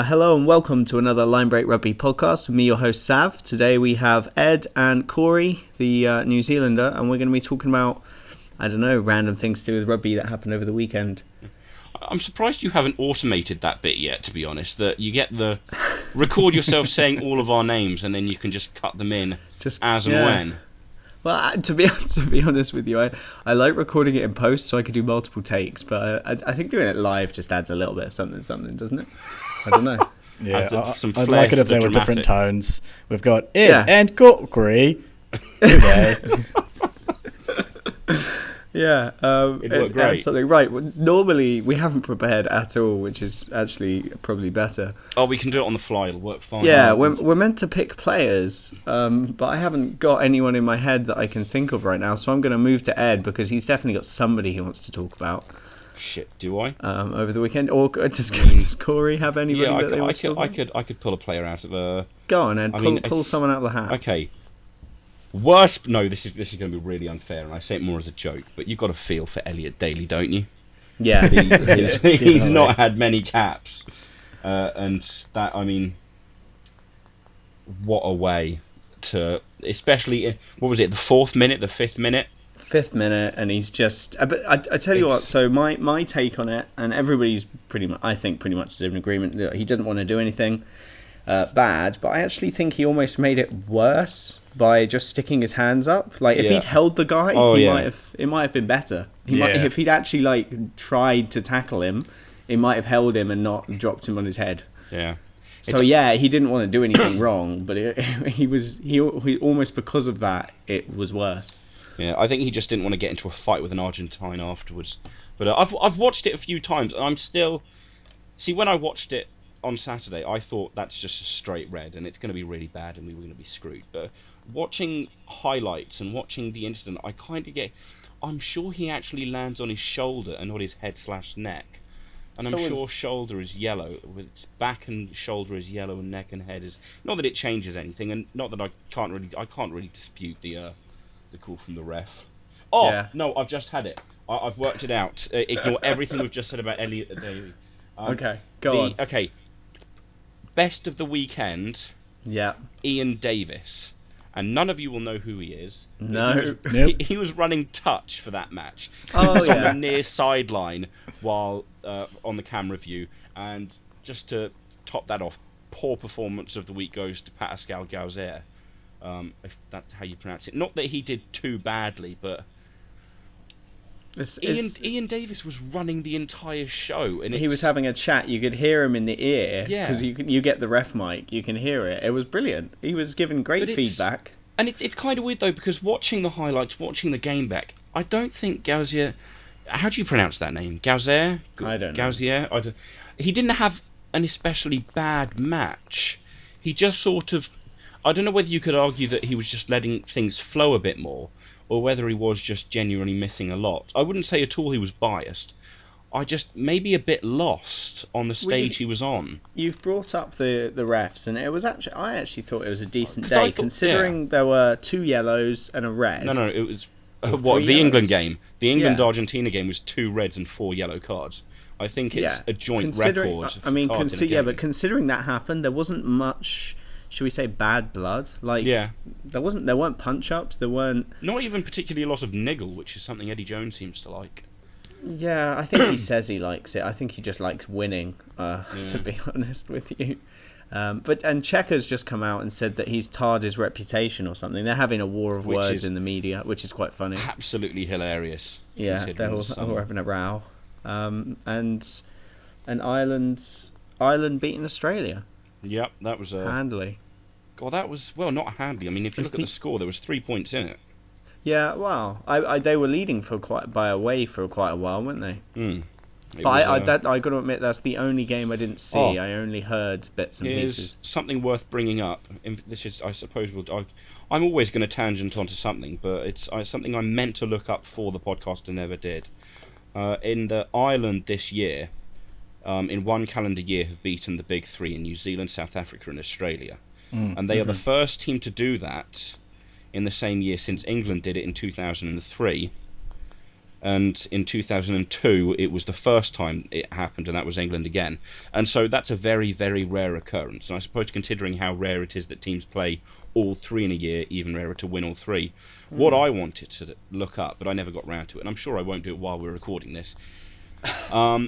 Hello and welcome to another Linebreak Rugby podcast with me, your host Sav. Today we have Ed and Corey, the New Zealander, and we're going to be talking about, random things to do with rugby that happened over the weekend. I'm surprised you haven't automated that bit yet, to be honest, that you get the record yourself saying all of our names and then you can just cut them in as and when. Well, to be honest with you, I like recording it in post so I could do multiple takes, but I think doing it live just adds a little bit of something, doesn't it? I don't know. Yeah, I'd like it if they were different tones. We've got Ed and Corey. Yeah, it worked great. Something right. Normally we haven't prepared at all, which is actually probably better. Oh, we can do it on the fly. It'll work fine. Yeah, we're meant to pick players, but I haven't got anyone in my head that I can think of right now. So I'm going to move to Ed because he's definitely got somebody he wants to talk about. Shit, do I? Over the weekend, or does Corey have anybody that they want to talk about? I could pull a player out of. Go on, Ed. Pull someone out of the hat. Okay. Worst. No, this is going to be really unfair, and I say it more as a joke. But you've got a feel for Elliot Daly, don't you? Yeah. He's not had many caps, and that what a way to, especially what was it? The 4th minute, the 5th minute. 5th minute, and he's just. But I tell you what. So my take on it, and everybody's pretty much is in agreement that he didn't want to do anything bad, but I actually think he almost made it worse by just sticking his hands up. Like if he'd held the guy, it might have been better. If he'd actually tried to tackle him, it might have held him and not dropped him on his head. Yeah. So he didn't want to do anything wrong, but he almost because of that it was worse. Yeah, I think he just didn't want to get into a fight with an Argentine afterwards. But I've watched it a few times, and I'm still. See, when I watched it on Saturday, I thought that's just a straight red, and it's going to be really bad, and we were going to be screwed. But watching highlights and watching the incident, I kind of get. I'm sure he actually lands on his shoulder and not his head/neck. And I'm sure shoulder is yellow, with its back and shoulder is yellow, and neck and head is. Not that it changes anything, and not that I can't really dispute the call from the ref. No, I've just had it. I've worked it out. Ignore everything we've just said about Elliot Daly. Okay, go on. Okay, best of the weekend. Yeah. Ian Davis, and none of you will know who he is. No. He was running touch for that match. Oh on the near sideline while on the camera view, and just to top that off, poor performance of the week goes to Pascal Gauzer. If that's how you pronounce it. Not that he did too badly, but Ian Davis was running the entire show, and he was having a chat. You could hear him in the ear because you get the ref mic. You can hear it. It was brilliant. He was giving great feedback. And it's kind of weird though, because watching the highlights, watching the game back, I don't think Gauzier. How do you pronounce that name? Gauzer? I don't know. Gauzier. He didn't have an especially bad match. He just sort of. I don't know whether you could argue that he was just letting things flow a bit more, or whether he was just genuinely missing a lot. I wouldn't say at all he was biased. I just maybe a bit lost on the stage he was on. You've brought up the refs, and I actually thought it was a decent day, considering there were 2 yellows and a red. No, it was the England game. The England-Argentina game was 2 reds and 4 yellow cards. I think it's a joint record. But considering that happened, there wasn't much. Should we say bad blood? There weren't punch-ups. There weren't. Not even particularly a lot of niggle, which is something Eddie Jones seems to like. Yeah, I think he says he likes it. I think he just likes winning. To be honest with you, and Checker's just come out and said that he's tarred his reputation or something. They're having a war of words in the media, which is quite funny. Absolutely hilarious. Yeah, they're all having a row. And Ireland beating Australia. Yep, that was handily. God, that was not handily. I mean, if you look at the score, there was 3 points in it. Yeah, well, they were leading by a way for quite a while, weren't they? But I got to admit, that's the only game I didn't see. I only heard bits and pieces. Something worth bringing up. This is, I suppose, I'm always going to tangent onto something, but it's something I meant to look up for the podcast and never did. In the Ireland this year. In one calendar year, have beaten the big 3 in New Zealand, South Africa and Australia. And they are the first team to do that in the same year since England did it in 2003. And in 2002, it was the first time it happened, and that was England again. And so that's a very, very rare occurrence. And I suppose considering how rare it is that teams play all three in a year, even rarer to win all three. What I wanted to look up, but I never got round to it, and I'm sure I won't do it while we're recording this.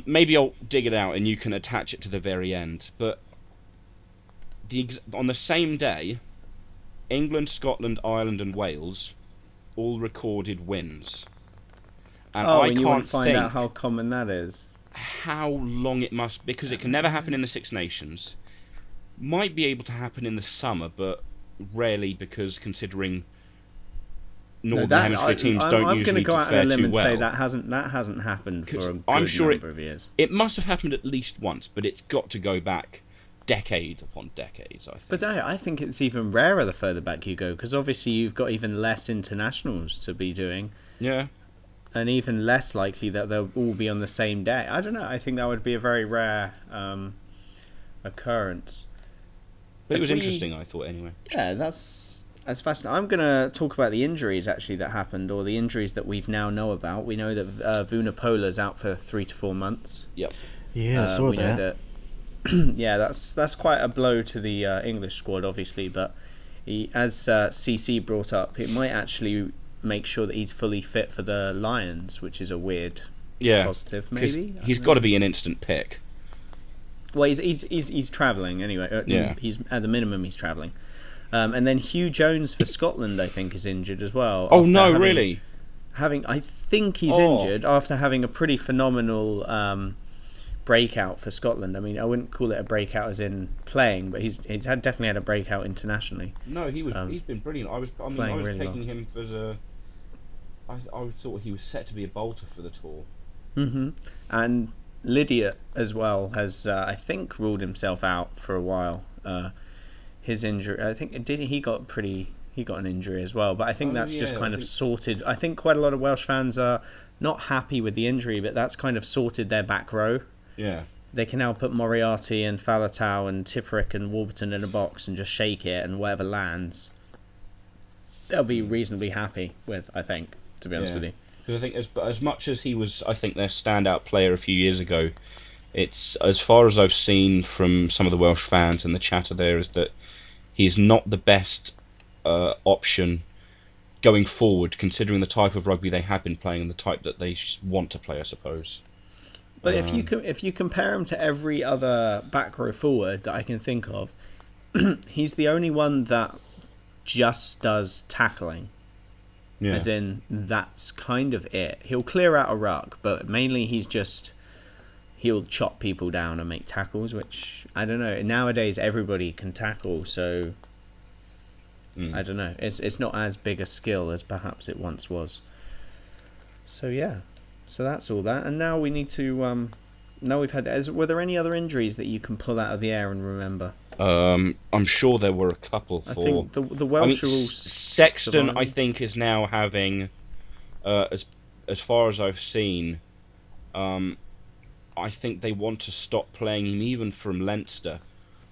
Maybe I'll dig it out and you can attach it to the very end. But on the same day, England, Scotland, Ireland and Wales all recorded wins. And I and you can't want to find think out how common that is. how long it must, because it can never happen in the Six Nations. Might be able to happen in the summer, but rarely, because considering Northern Hemisphere teams don't usually do fare too well. I'm going to go out on a limb and say that hasn't happened for a good number of years. It must have happened at least once, but it's got to go back decades upon decades, I think. But I think it's even rarer the further back you go, because obviously you've got even less internationals to be doing. Yeah. And even less likely that they'll all be on the same day. I don't know. I think that would be a very rare occurrence. But it was interesting, I thought, anyway. Yeah, that's fascinating. I'm going to talk about the injuries, actually, that happened, or the injuries that we've now know about. We know that Vunapola's out for 3 to 4 months. Yep. Yeah, I saw that. Yeah, that's quite a blow to the English squad, obviously. But as CC brought up, it might actually make sure that he's fully fit for the Lions, which is a weird positive, maybe. He's got to be an instant pick. Well, he's travelling anyway. He's at the minimum he's travelling, and then Hugh Jones for Scotland, I think, is injured as well. Oh no, really? I think he's injured after having a pretty phenomenal breakout for Scotland. I mean, I wouldn't call it a breakout as in playing, but he's definitely had a breakout internationally. No, he's been brilliant. I was really taking him as I thought he was set to be a bolter for the tour. Mm-hmm. And Lydia as well has I think ruled himself out for a while. His injury, I think, he got an injury as well, but I think that's just kind of sorted. I think quite a lot of Welsh fans are not happy with the injury, but that's kind of sorted their back row. Yeah. They can now put Moriarty and Faletau and Tipperick and Warburton in a box and just shake it, and whatever lands, they'll be reasonably happy with, I think, to be honest with you. Because I think as much as he was, I think, their standout player a few years ago, it's, as far as I've seen from some of the Welsh fans and the chatter there, is that he's not the best option going forward, considering the type of rugby they have been playing and the type that they want to play, I suppose. But if you compare him to every other back row forward that I can think of, he's the only one that just does tackling. Yeah. As in, that's kind of it. He'll clear out a ruck, but mainly he'll chop people down and make tackles, which, I don't know, nowadays everybody can tackle, so I don't know. It's not as big a skill as perhaps it once was. So yeah. So that's all that. And now we need to now we've had, were there any other injuries that you can pull out of the air and remember? I'm sure there were a couple. I think the Welsh are all Sexton, surviving. I think, is now having, as far as I've seen, I think they want to stop playing him even from Leinster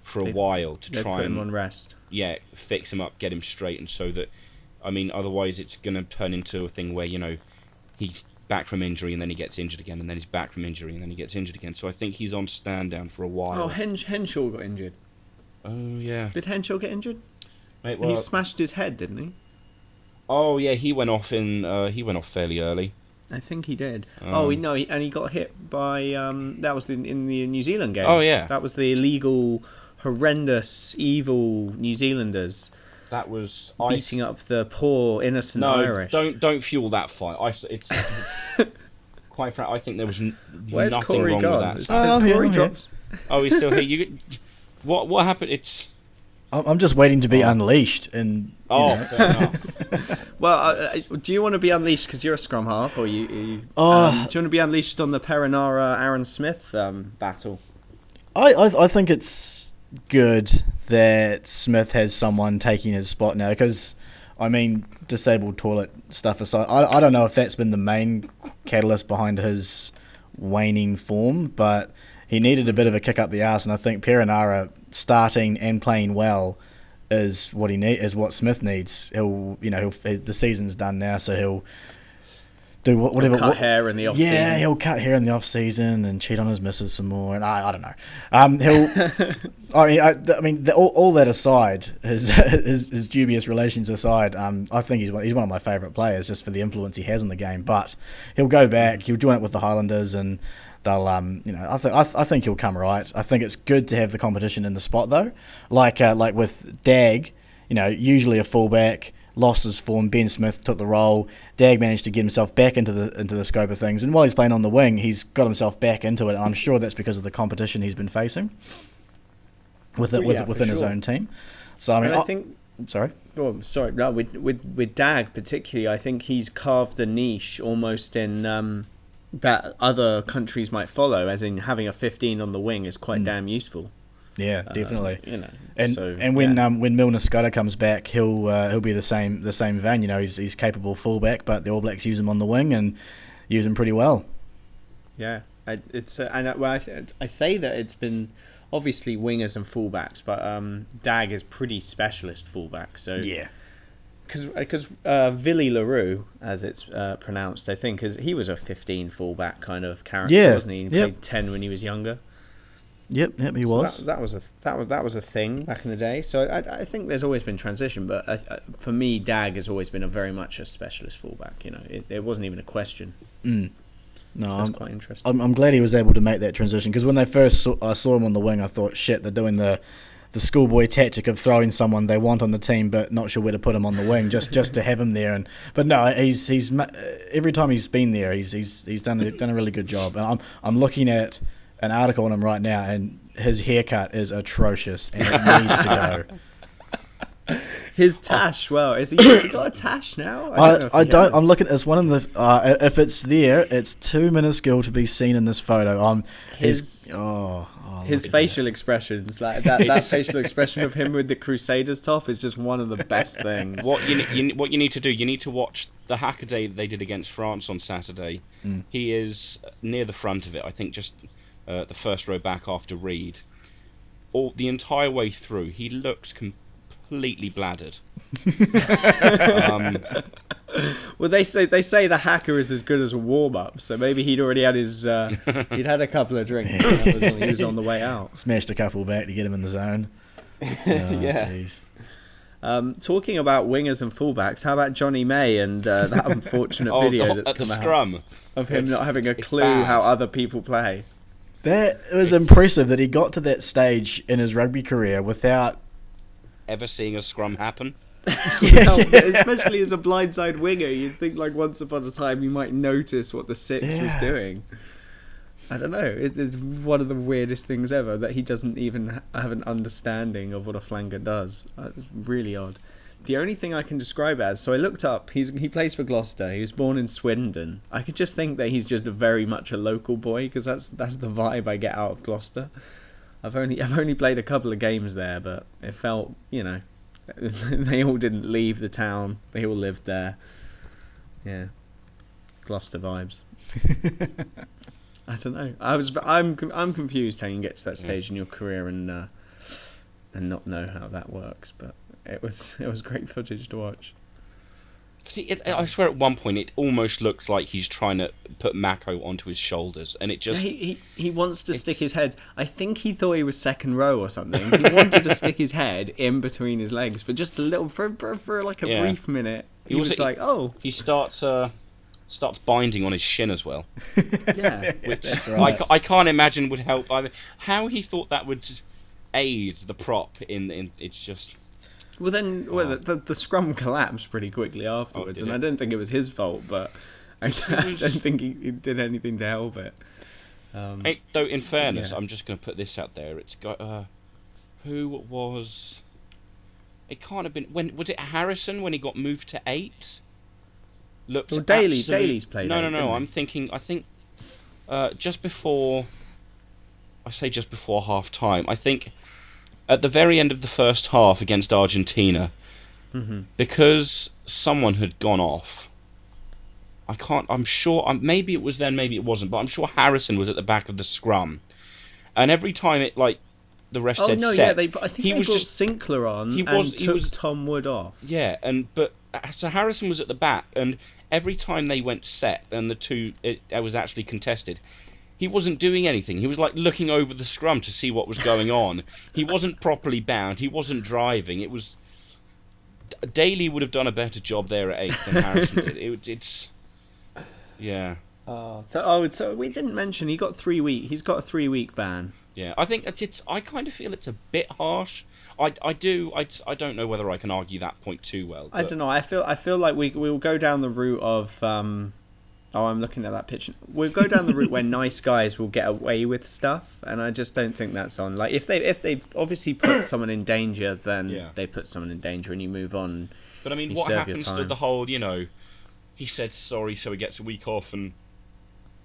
for a while to try put and him on rest. Yeah, fix him up, get him straight, and so that, I mean, otherwise it's going to turn into a thing where, you know, he's back from injury and then he gets injured again, and then he's back from injury and then he gets injured again. So I think he's on stand down for a while. Oh, Henshaw got injured. Oh yeah. Did Henshaw get injured? Mate, well, he smashed his head, didn't he? Oh yeah, he went off fairly early. I think he did. And he got hit by that was in the New Zealand game. Oh yeah. That was the illegal, horrendous, evil New Zealanders. That was beating up the poor innocent Irish. Don't fuel that fight. It's quite frankly, I think there was Where's nothing Corey wrong gone? with that. Corey drops? Oh, he's still here. What happened? I'm just waiting to be unleashed, and fair enough. Well, do you want to be unleashed because you're a scrum half, or do you want to be unleashed on the Perinara Aaron Smith battle? I think it's good that Smith has someone taking his spot now, because, I mean, disabled toilet stuff aside, I don't know if that's been the main catalyst behind his waning form, but he needed a bit of a kick up the arse, and I think Perinara starting and playing well is what Smith needs. The season's done now, so he'll do whatever. Cut hair in the off season. Yeah, he'll cut hair in the off season and cheat on his missus some more. And I don't know. He'll. I mean, all that aside, his dubious relations aside, I think he's one of my favourite players just for the influence he has in the game. But he'll go back. He'll join it with the Highlanders, and they'll. I think he'll come right. I think it's good to have the competition in the spot though, like with Dag. Usually a fullback. Lost his form. Ben Smith took the role. Dag managed to get himself back into the scope of things, and while he's playing on the wing, he's got himself back into it. And I'm sure that's because of the competition he's been facing within his own team. So I think. Sorry. Oh, sorry. No, with Dag particularly, I think he's carved a niche almost in that other countries might follow. As in, having a 15 on the wing is quite damn useful. Yeah, definitely. And when Milner Scudder comes back, he'll be the same vein. He's capable fullback, but the All Blacks use him on the wing and use him pretty well. Yeah, I say that it's been obviously wingers and fullbacks, but Dag is pretty specialist fullback. So yeah, because Villy LaRue, as it's pronounced, I think he was a 15 fullback kind of character, wasn't he? He played 10 when he was younger. Yep, he was. That was a thing back in the day. So I think there's always been transition, but for me, Dag has always been very much a specialist fullback. It wasn't even a question. No, so that's quite interesting. I'm glad he was able to make that transition, because when they first I saw him on the wing, I thought, shit, they're doing the schoolboy tactic of throwing someone they want on the team, but not sure where to put him on the wing, just to have him there. But no, he's every time he's been there, he's done a really good job. And I'm looking at an article on him right now, and his haircut is atrocious, and it needs to go. His tash, has he got a tash now? I'm looking. It's one of the. If it's there, it's too minuscule to be seen in this photo. His facial expressions, like that facial expression of him with the Crusaders top, is just one of the best things. What you need to do, you need to watch the Haka Day they did against France on Saturday. He is near the front of it, I think, just the first row back after Reed. The entire way through, he looked completely bladdered. Well, they say the Haka is as good as a warm up, so maybe he'd already had he'd had a couple of drinks. He was on the way out. Smashed a couple back to get him in the zone. Yeah. Geez. Talking about wingers and fullbacks, how about Johnny May and that unfortunate video that's come out Scrum of him not having a clue how other people play? That was impressive that he got to that stage in his rugby career without ever seeing a scrum happen. Especially as a blindside winger, you'd think like once upon a time you might notice what the six was doing. I don't know. It's one of the weirdest things ever that he doesn't even have an understanding of what a flanker does. It's really odd. The only thing I can describe as, so I looked up, he plays for Gloucester. He was born in Swindon. I could just think that he's just very much a local boy, because that's the vibe I get out of Gloucester. I've only played a couple of games there, but it felt, they all didn't leave the town. They all lived there. Yeah, Gloucester vibes. I don't know. I'm confused how you can get to that stage in your career and not know how that works, but it was great footage to watch. See, I swear at one point it almost looks like he's trying to put Mako onto his shoulders, and it just... He wants to stick his head... I think he thought he was second row or something. He wanted to stick his head in between his legs for just a little... For like a brief minute. He was like, oh... He starts binding on his shin as well. Yeah. Which that's right. I can't imagine would help either. How he thought that would aid the prop in it's just... Well, then the scrum collapsed pretty quickly afterwards, and I don't think it was his fault, but I don't think he did anything to help it. Though, in fairness, I'm just going to put this out there. It's got who was? It can't have been. When was it? Harrison when he got moved to 8. Looked. Well, Daly's played. No. I think just before. I say just before half time. I think. At the very end of the first half against Argentina, because someone had gone off, I'm sure, maybe it was then, maybe it wasn't, but I'm sure Harrison was at the back of the scrum. And every time the ref said set, I think they brought Sinclair on and took Tom Wood off. Yeah, so Harrison was at the back, and every time they went set and it was actually contested, he wasn't doing anything. He was like looking over the scrum to see what was going on. He wasn't properly bound. He wasn't driving. It was Daly would have done a better job there at 8 than Harrison did. It's yeah. So we didn't mention he's got a 3-week ban. Yeah, I think I kind of feel it's a bit harsh. I don't know whether I can argue that point too well. I don't know. I feel like we will go down the route of I'm looking at that picture. We'll go down the route where nice guys will get away with stuff, and I just don't think that's on. Like if they obviously put someone in danger, then they put someone in danger, and you move on. But I mean, what happens to the whole? He said sorry, so he gets a week off, and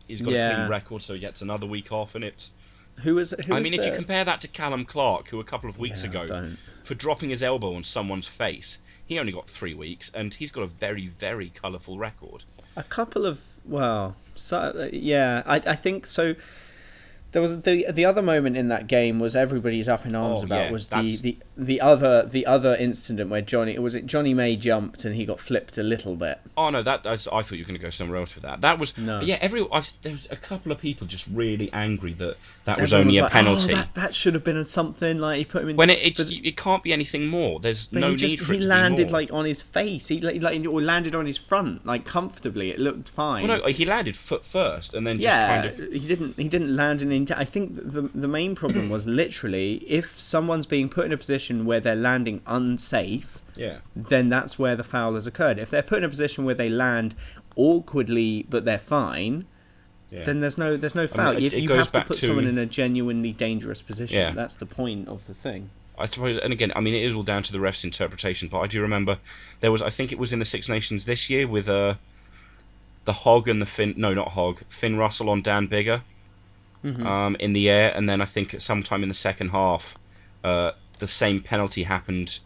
he's got a clean record, so he gets another week off, and it's. If you compare that to Callum Clark, who a couple of weeks ago, for dropping his elbow on someone's face, he only got 3 weeks, and he's got a very, very colourful record. A couple of I think so. There was the other moment in that game was everybody's up in arms the other incident where Johnny May jumped and he got flipped a little bit. Oh no, I thought you were going to go somewhere else with that. That was there was a couple of people just really angry that was only a penalty. That should have been something like he put him in. When it can't be anything more. There's no need for it to be more. He landed like on his face. He landed on his front like comfortably. It looked fine. Well, no, he landed foot first and then just kind of. He didn't land in. I think the main problem was literally if someone's being put in a position where they're landing unsafe, then that's where the foul has occurred. If they're put in a position where they land awkwardly but they're fine, then there's no foul. You have to put someone in a genuinely dangerous position. Yeah. That's the point of the thing. I suppose, and again, I mean, it is all down to the ref's interpretation, but I do remember there was, I think it was in the Six Nations this year with the Hog and the Finn Russell on Dan Bigger. Mm-hmm. In the air, and then I think at some time in the second half, the same penalty happened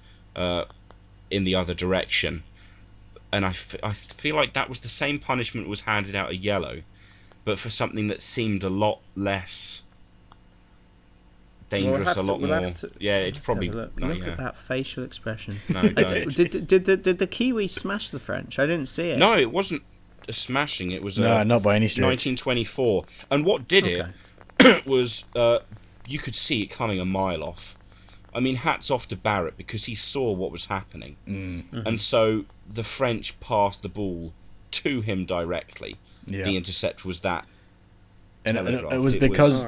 in the other direction, and I feel like that was the same punishment was handed out a yellow, but for something that seemed a lot less dangerous, it's probably look at that facial expression. No, don't. Did the Kiwis smash the French? I didn't see it. No, it wasn't a smashing. It was not by any stretch. 1924, and what did it was you could see it coming a mile off. I mean, hats off to Barrett because he saw what was happening, and so the French passed the ball to him directly. Yeah. The intercept was that, and it was because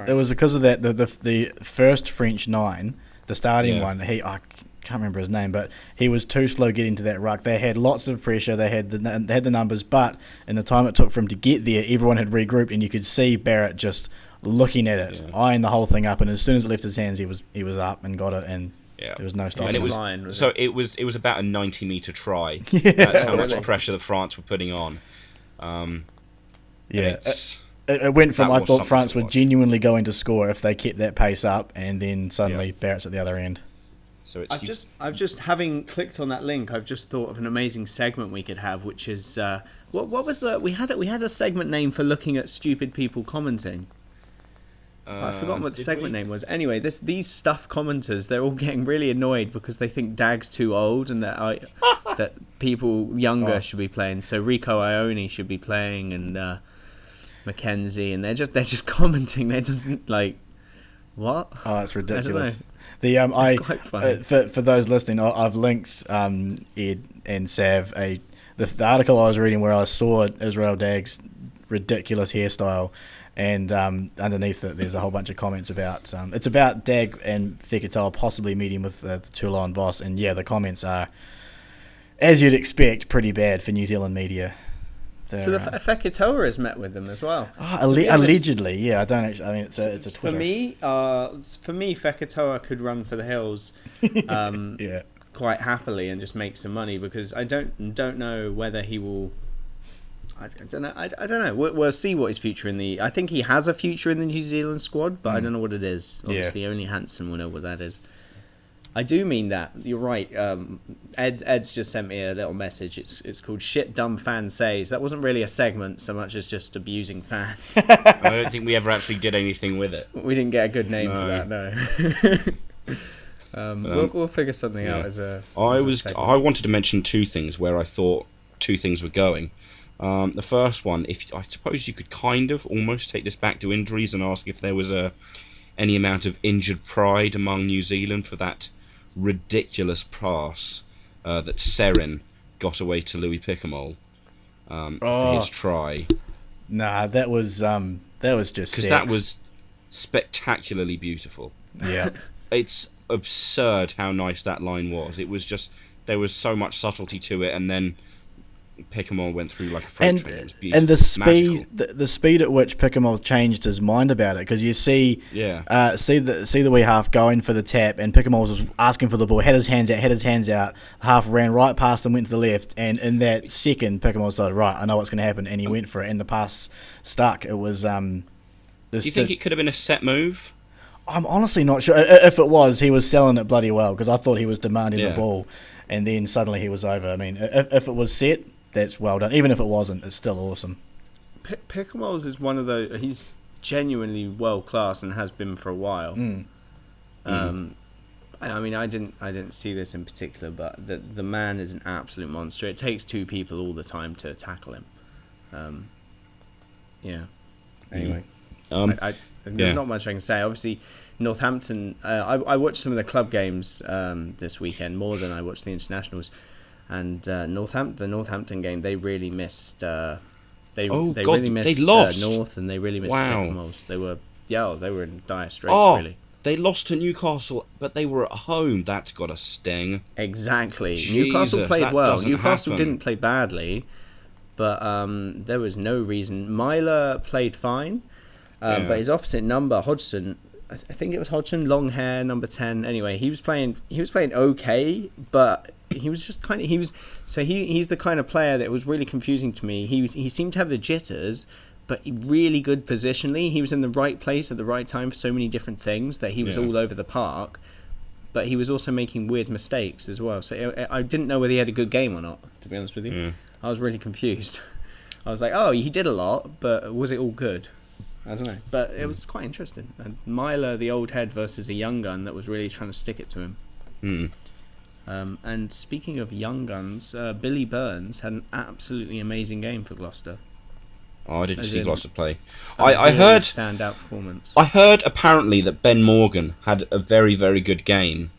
of that the first French 9, the starting one. I can't remember his name, but he was too slow getting to that ruck. They had lots of pressure. They had the numbers, but in the time it took for him to get there, everyone had regrouped, and you could see Barrett just looking at it, eyeing the whole thing up, and as soon as it left his hands, he was up and got it, and there was no stopping. And it was about a 90-meter try. That's how much pressure the France were putting on. It went from I thought France were genuinely going to score if they kept that pace up, and then suddenly Barrett's at the other end. So I've just having clicked on that link, I've just thought of an amazing segment we could have, which is what was we had a segment name for looking at stupid people commenting. I've forgotten what the segment name was. Anyway, these stuff commenters, they're all getting really annoyed because they think Dag's too old and that that people younger should be playing. So Rico Ione should be playing and Mackenzie, and they're just commenting. They're just like, what? Oh, it's ridiculous. It's quite funny. For those listening, I've linked Ed and Sav the article I was reading where I saw Israel Dag's ridiculous hairstyle. And underneath it, there's a whole bunch of comments about it's about Dag and Fekitoa possibly meeting with the Toulon boss, and the comments are, as you'd expect, pretty bad for New Zealand media. So the Fekitoa has met with them as well. Allegedly, I don't actually. I mean, it's a Twitter. For me, Fekitoa could run for the hills, quite happily and just make some money because I don't know whether he will. I don't know. I don't know. We'll see what his future I think he has a future in the New Zealand squad, but I don't know what it is. Obviously, only Hansen will know what that is. I do mean that. You're right. Ed's just sent me a little message. It's called "Shit Dumb Fan Says." That wasn't really a segment so much as just abusing fans. I don't think we ever actually did anything with it. We didn't get a good name for that. No. We'll figure something out as a. I wanted to mention two things where I thought two things were going. The first one, if I suppose you could kind of almost take this back to injuries and ask if there was any amount of injured pride among New Zealand for that ridiculous pass that Seren got away to Louis Picamole for his try. Nah, that was just because sex. that was spectacularly beautiful. Yeah. It's absurd how nice that line was. It was just, there was so much subtlety to it, and then Picamole went through like a freight train. It was beautiful. And the speed, the speed at which Picamole changed his mind about it, because you see, see the wee half going for the tap, and Picamole was asking for the ball, had his hands out, half ran right past him, went to the left, and in that second, Picamole started, right, I know what's going to happen, and he went for it, and the pass stuck. It was. Do you think it could have been a set move? I'm honestly not sure. If it was, he was selling it bloody well, because I thought he was demanding the ball, and then suddenly he was over. I mean, if it was set, that's well done. Even if it wasn't, it's still awesome. Picamoles is one of those. He's genuinely world class and has been for a while. I mean, I didn't see this in particular, but the man is an absolute monster. It takes two people all the time to tackle him. Anyway, there's not much I can say. Obviously, Northampton. I watched some of the club games this weekend more than I watched the internationals. And the Northampton game, they really missed. They lost North, and they really missed Picamoles. They were in dire straits. Really, they lost to Newcastle, but they were at home. That's got a sting. Exactly. Jesus, Newcastle played well. Newcastle happen. didn't play badly, but there was no reason. Myler played fine, but his opposite number, Hodgson. I think it was Hodgson, long hair, number 10. Anyway, he was playing okay, but he was just he's the kind of player that was really confusing to me. He seemed to have the jitters, but really good positionally. He was in the right place at the right time for so many different things that he was all over the park, but he was also making weird mistakes as well. So I didn't know whether he had a good game or not, to be honest with you. I was really confused. I was like, oh, he did a lot, but was it all good? I don't know, but it was quite interesting. And Myler, the old head, versus a young gun that was really trying to stick it to him. And speaking of young guns, Billy Burns had an absolutely amazing game for Gloucester. Oh, I didn't see Gloucester play. I heard standout performance. I heard apparently that Ben Morgan had a very, very good game,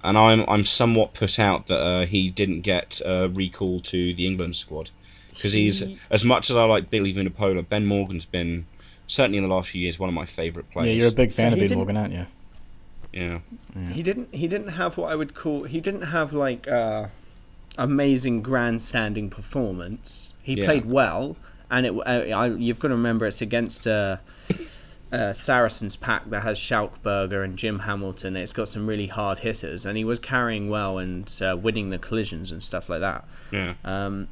and I'm somewhat put out that he didn't get recalled to the England squad, because he's, as much as I like Billy Vunipola, Ben Morgan's been, certainly in the last few years, one of my favourite players. Yeah, you're a big fan of Ben Morgan, aren't you? Yeah. He didn't have what I would call. He didn't have like amazing grandstanding performance. He played well, and you've got to remember it's against Saracens pack that has Schalkberger and Jim Hamilton. It's got some really hard hitters, and he was carrying well and winning the collisions and stuff like that. Yeah.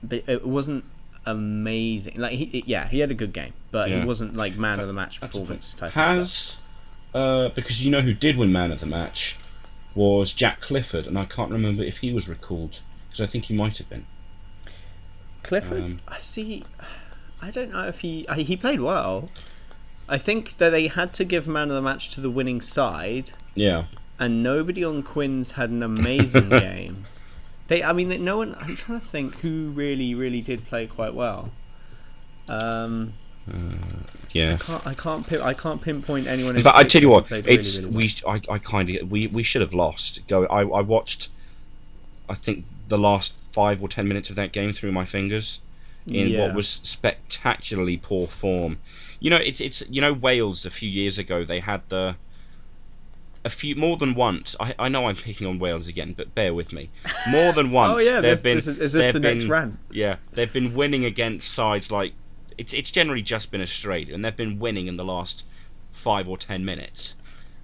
But it wasn't amazing. Like he had a good game, but he wasn't like man of the match performance type of stuff. Because you know who did win man of the match was Jack Clifford, and I can't remember if he was recalled, because I think he might have been. Clifford, I don't know if he played well. I think that they had to give man of the match to the winning side. Yeah. And nobody on Quins had an amazing game. No one. I'm trying to think who really did play quite well. Yeah. I can't pinpoint anyone. But I tell you what, it's really we should have lost. I watched, I think, the last 5 or 10 minutes of that game through my fingers in what was spectacularly poor form. You know, it's Wales a few years ago, they had more than once. I know I'm picking on Wales again, but bear with me. More than once. Is this the next rant? Yeah, they've been winning against sides like. It's generally just been Australia, and they've been winning in the last 5 or 10 minutes.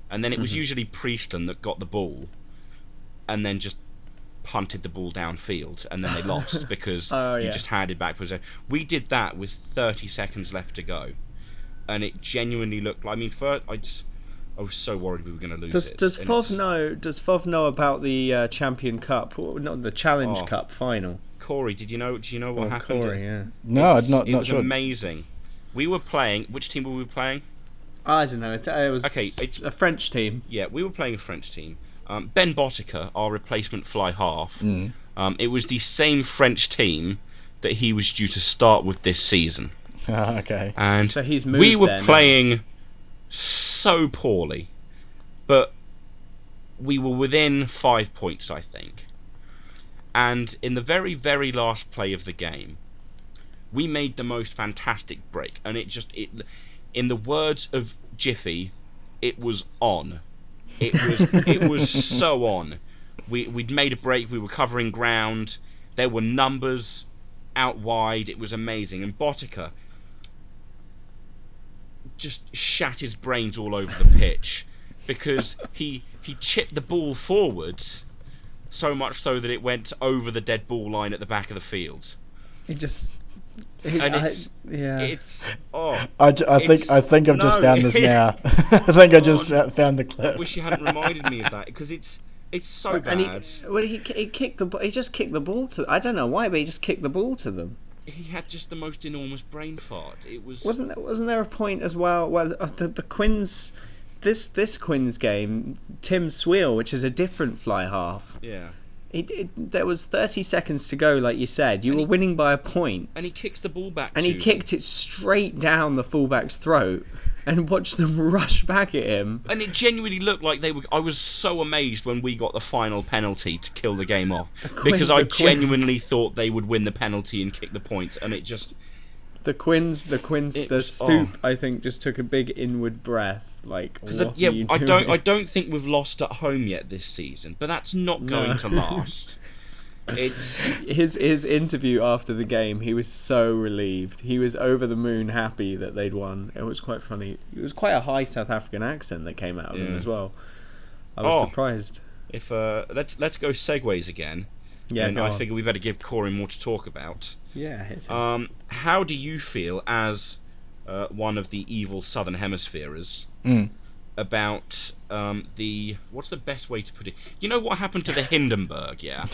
And then it was usually Priestland that got the ball, and then just punted the ball downfield, and then they lost because you just handed back. We did that with 30 seconds left to go, and it genuinely looked like. I mean, I was so worried we were going to lose it. Does Fov know about the Champion Cup, or not the Challenge Cup final? Corey, do you know what happened? Corey, yeah. No, I'm not sure. It was sure. amazing. We were playing. Which team were we playing? I don't know. It was it's a French team. Yeah, we were playing a French team. Ben Botica, our replacement fly half. It was the same French team that he was due to start with this season. Okay. And So he's moved we were there now. playing so poorly, but we were within 5 points, I think. And in the very, very last play of the game, we made the most fantastic break, and it in the words of Jiffy, it was on. It was so on. We'd made a break. We were covering ground. There were numbers out wide. It was amazing. And Botica just shat his brains all over the pitch because he chipped the ball forwards so much so that it went over the dead ball line at the back of the field. I think I've just found this now. I think I just found the clip. I wish you hadn't reminded me of that because it's so bad. He kicked the ball. He just kicked the ball to. I don't know why, but he just kicked the ball to them. He had just the most enormous brain fart. It was. Wasn't there a point as well? Well, the Quins, this Quins game, Tim Sweel, which is a different fly half. Yeah. There was 30 seconds to go, like you said. You were winning by a point. And he kicks the ball back. And he kicked it straight down the fullback's throat and watched them rush back at him. And it genuinely looked like they were. I was so amazed when we got the final penalty to kill the game off because I genuinely thought they would win the penalty and kick the points, and it just. The Stoop, I think, just took a big inward breath. Like, what are you doing? I don't think we've lost at home yet this season, but that's not going to last. It's his interview after the game. He was so relieved. He was over the moon, happy that they'd won. It was quite funny. It was quite a high South African accent that came out of him as well. I was surprised. If let's go segues again. Yeah, and I figure we better give Corey more to talk about. Yeah, hit him. How do you feel as one of the evil Southern Hemispheres about what's the best way to put it? You know what happened to the Hindenburg, yeah?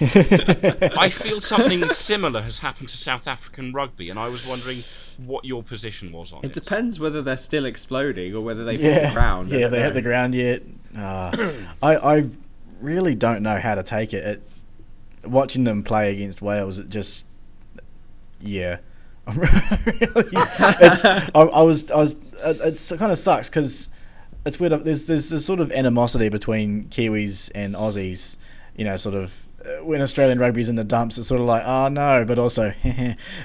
I feel something similar has happened to South African rugby, and I was wondering what your position was on it. It depends whether they're still exploding or whether they've hit the ground. Yeah, they hit the ground yet. I really don't know how to take it. Watching them play against Wales, it just, yeah. It kind of sucks because it's weird. There's this sort of animosity between Kiwis and Aussies. You know, sort of when Australian rugby's in the dumps, it's sort of like, oh no, but also,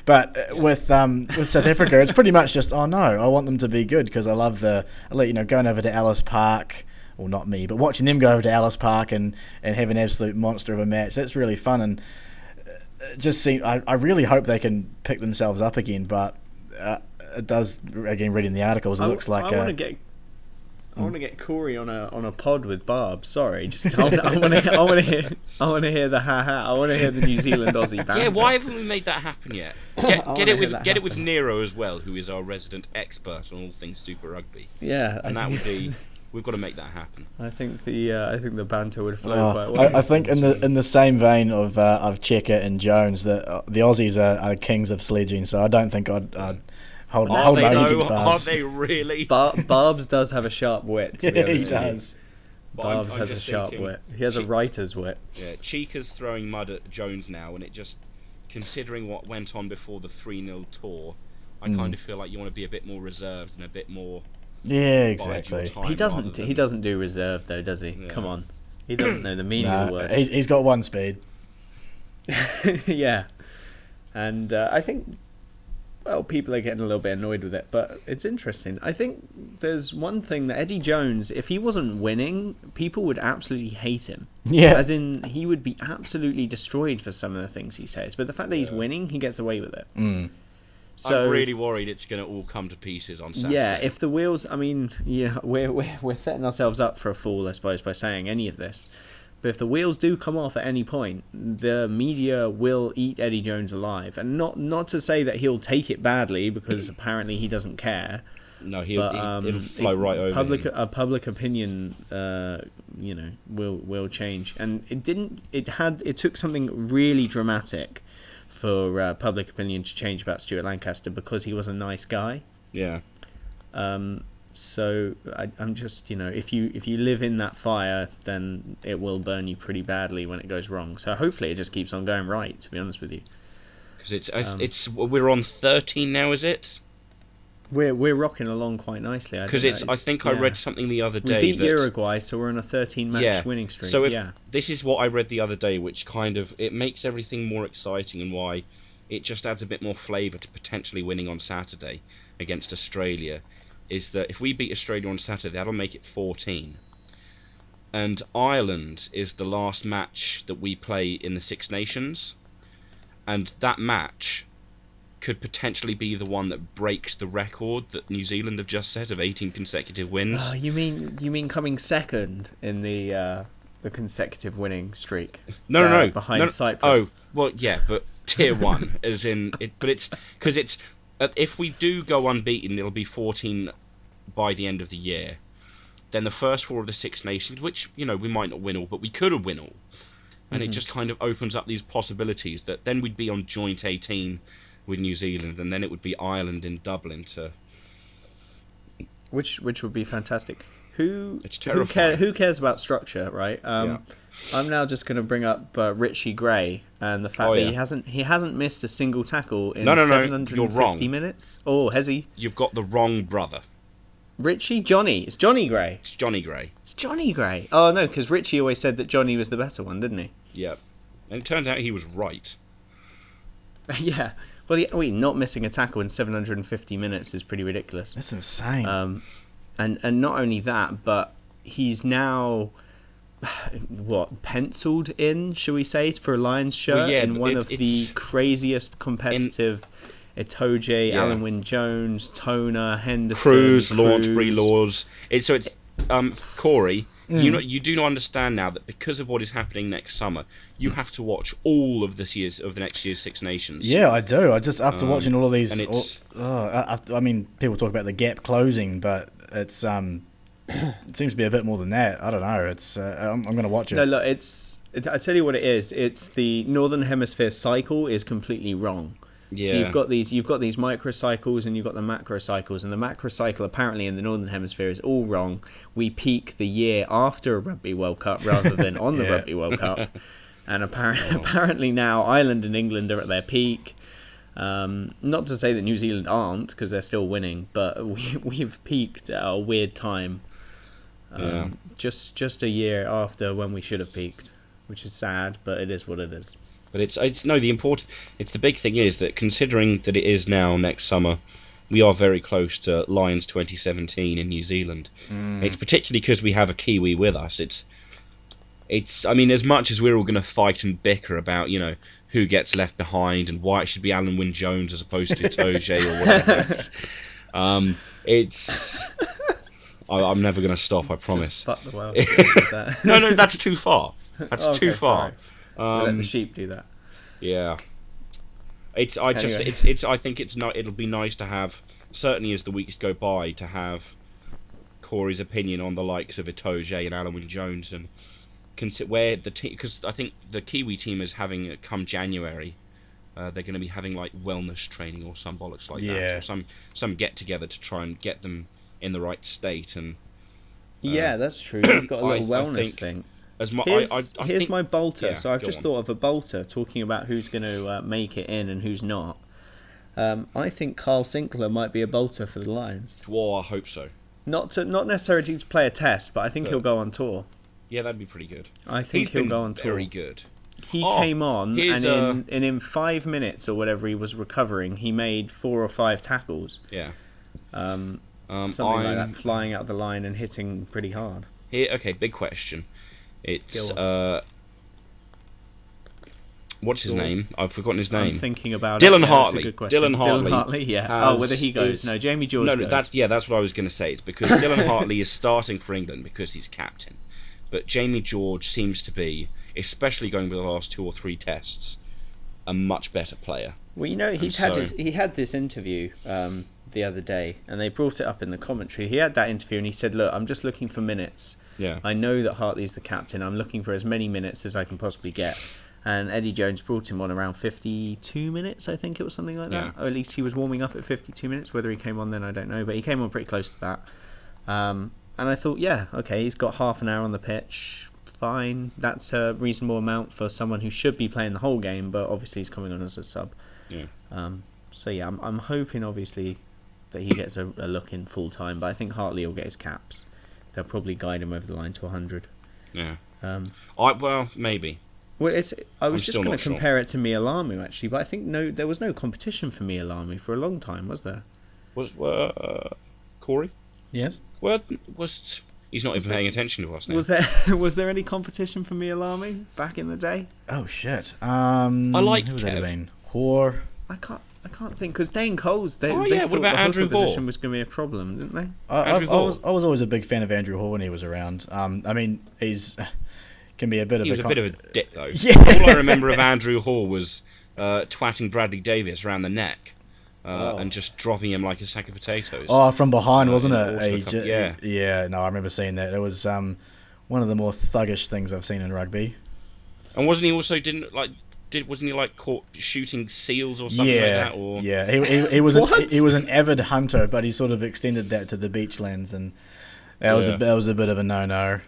but with South Africa, it's pretty much just, oh no, I want them to be good because I love going over to Ellis Park. Well, not me, but watching them go over to Ellis Park and have an absolute monster of a match, that's really fun. And I really hope they can pick themselves up again, but it does, again, reading the articles, it looks like... I want to get Corey on a pod with Barb. Sorry, just I want to hear the ha-ha. I want to hear the New Zealand Aussie banter. Yeah, why haven't we made that happen yet? Get it with Nero as well, who is our resident expert on all things Super Rugby. Yeah, and that would be... We've got to make that happen. I think the banter would flow quite well. I think in the same vein of Checker and Jones, that the Aussies are kings of sledging. So I don't think I'd hold my own against Barbs. Are they really? Barbs does have a sharp wit. To be honest. He does. Barbs has a sharp wit. He has a writer's wit. Yeah, Cheeka's throwing mud at Jones now, and it just, considering what went on before the 3-0 tour, I kind of feel like you want to be a bit more reserved and a bit more. Yeah, exactly. He doesn't do reserve though, does he? Yeah. Come on, he doesn't know the meaning of the word. He's got one speed. Yeah, and I think people are getting a little bit annoyed with it, but it's interesting. I think there's one thing that Eddie Jones, if he wasn't winning, people would absolutely hate him. Yeah, as in he would be absolutely destroyed for some of the things he says. But the fact that he's winning, he gets away with it. So, I'm really worried it's going to all come to pieces on Saturday. Yeah, if the wheels... I mean, yeah, we're setting ourselves up for a fall, I suppose, by saying any of this. But if the wheels do come off at any point, the media will eat Eddie Jones alive. And not to say that he'll take it badly, because apparently he doesn't care. No, it'll flow right over him. Public opinion, will change. And it took something really dramatic for public opinion to change about Stuart Lancaster because he was a nice guy. Yeah. So I'm just, if you live in that fire, then it will burn you pretty badly when it goes wrong. So hopefully it just keeps on going right, to be honest with you. Because we're on 13 now, is it? We're rocking along quite nicely. Because I think I read something the other day. We beat Uruguay, so we're on a 13-match winning streak. So this is what I read the other day, which kind of it makes everything more exciting, and why it just adds a bit more flavour to potentially winning on Saturday against Australia. Is that if we beat Australia on Saturday, that'll make it 14. And Ireland is the last match that we play in the Six Nations, and that match could potentially be the one that breaks the record that New Zealand have just set of 18 consecutive wins. Oh, you mean coming second in the consecutive winning streak? No, behind Cyprus. Oh, well, yeah, but tier 1, as in it. But it's because it's if we do go unbeaten, it'll be 14 by the end of the year. Then the first 4 of the Six Nations, which we might not win all, but we could have win all, and it just kind of opens up these possibilities that then we'd be on joint 18 with New Zealand, and then it would be Ireland in Dublin to. Which would be fantastic. It's terrifying. Who cares about structure, right? I'm now just going to bring up Richie Gray and the fact that he hasn't missed a single tackle in 750 you're wrong. minutes. Oh, has he? You've got the wrong brother. Johnny. It's Johnny Gray. It's Johnny Gray. It's Johnny Gray. Oh no, because Richie always said that Johnny was the better one, didn't he? Yeah, and it turns out he was right. Yeah. Well, not missing a tackle in 750 minutes is pretty ridiculous. That's insane. And not only that, but he's now penciled in, shall we say, for a Lions shirt in one of the craziest competitive. Itoje, Alan Wynne-Jones, Toner, Henderson, Cruz, Launchbury, Laws. It's Corey. You do not understand now that because of what is happening next summer, you have to watch all of the next year's Six Nations. Yeah, I do. I just after watching all of these. And I mean, people talk about the gap closing, but it's it seems to be a bit more than that. I don't know. It's I'm going to watch it. No, look, I tell you what it is. It's the Northern Hemisphere cycle is completely wrong. Yeah. So you've got these microcycles and you've got the macrocycles, and the macrocycle apparently in the Northern Hemisphere is all wrong. We peak the year after a Rugby World Cup rather than on the Rugby World Cup, and apparently now Ireland and England are at their peak. Not to say that New Zealand aren't, because they're still winning, but we've peaked at a weird time. Just a year after when we should have peaked, which is sad, but it is what it is. But it's the big thing is that considering that it is now next summer, we are very close to Lions 2017 in New Zealand. It's particularly because we have a Kiwi with us. It's I mean, as much as we're all going to fight and bicker about who gets left behind and why it should be Alan Wynne-Jones as opposed to Toje or whatever, I'm never going to stop. I promise. Just fuck the world. No, that's too far. That's too far. Sorry. We'll let the sheep do that. Yeah. I think it'll be nice to have, certainly as the weeks go by, to have Corey's opinion on the likes of Itoje and Alan Wynne-Jones, and where the team, because I think the Kiwi team is having come January, they're going to be having like wellness training or some bollocks like that, or some get together to try and get them in the right state. And that's true. You've got a little wellness thing. Here's my bolter. Yeah, so I've just thought of a bolter talking about who's going to make it in and who's not. I think Carl Sinclair might be a bolter for the Lions. Well, I hope so. Not necessarily to play a test, but I think he'll go on tour. Yeah, that'd be pretty good. I think he'll go on tour. Very good. He came on, and in 5 minutes or whatever he was recovering, he made 4 or 5 tackles. Yeah. Something like that, flying out the line and hitting pretty hard. Okay, big question. It's what's his name? I've forgotten his name. I'm thinking about Dylan it. Hartley. That's a good question. Dylan Hartley. Yeah. Whether he goes? No, Jamie George goes. That's what I was going to say. It's because Dylan Hartley is starting for England because he's captain, but Jamie George seems to be, especially going with the last 2 or 3 tests, a much better player. Well, he had this interview the other day, and they brought it up in the commentary. He had that interview, and he said, "Look, I'm just looking for minutes. Yeah. I know that Hartley's the captain. I'm looking for as many minutes as I can possibly get." And Eddie Jones brought him on around 52 minutes, I think it was something like that. Or at least he was warming up at 52 minutes. Whether he came on then, I don't know. But he came on pretty close to that. And I thought, yeah, okay, he's got half an hour on the pitch, fine. That's a reasonable amount for someone who should be playing the whole game, but obviously he's coming on as a sub. Yeah. So yeah, I'm hoping obviously that he gets a look in full time, but I think Hartley will get his caps. They'll probably guide him over the line to 100. Yeah. Maybe. Well, I was I'm just still going not to sure. compare it to Mialamu actually, but I think there was no competition for Mialamu for a long time, was there? Was Corey? Yes. He's not even paying attention to us now. Was there any competition for Mialamu back in the day? Oh shit. I like who would that have Kev. been? Hoare. I can't think because Dane Coles. They what thought about the Andrew hooker Hall? position was going to be a problem, didn't they? I Andrew Hall. was always a big fan of Andrew Hall when he was around. I mean, he's can be a bit of He was a bit of a dick, though. Yeah. All I remember of Andrew Hall was twatting Bradley Davis around the neck and just dropping him like a sack of potatoes. Oh, from behind, wasn't yeah. it? Yeah. No, I remember seeing that. It was one of the more thuggish things I've seen in rugby. And wasn't he also wasn't he caught shooting seals or something like that? Or Yeah, he was What? he was an avid hunter, but he sort of extended that to the beachlands, and that was a bit of a no.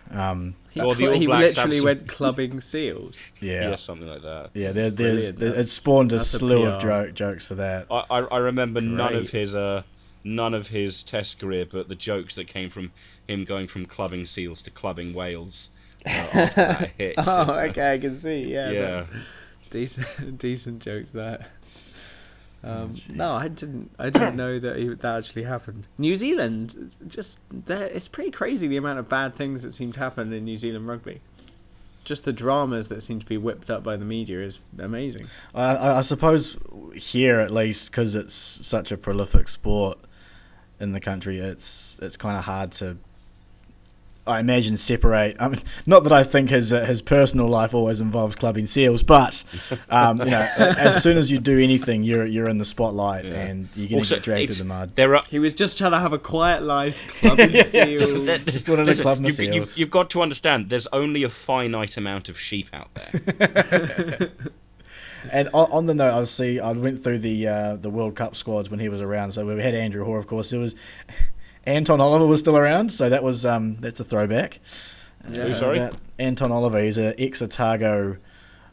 Well, the All He Blacks literally have went clubbing seals. yeah, something like that. Yeah, Brilliant. it spawned a That's a slew of PR. jokes for that. I remember none of Great. his Test career, but the jokes that came from him going from clubbing seals to clubbing whales after that hit. Oh, okay, I can see. Yeah. Yeah. Decent jokes there. No, I didn't know that actually happened. New Zealand, it's pretty crazy the amount of bad things that seem to happen in New Zealand rugby. Just the dramas that seem to be whipped up by the media is amazing. I suppose here, at least, because it's such a prolific sport in the country, it's kind of hard to, I imagine, separate. I mean, not that I think his personal life always involves clubbing seals, but as soon as you do anything, you're in the spotlight, and you're going to get dragged through the mud. He was just trying to have a quiet life, clubbing seals. Just wanted to club my seals. You've got to understand, there's only a finite amount of sheep out there. And on the note, I went through the World Cup squads when he was around. So we had Andrew Hoare, of course. There was Anton Oliver was still around, so that's a throwback. Yeah. Who, sorry? Anton Oliver. He's an ex-Otago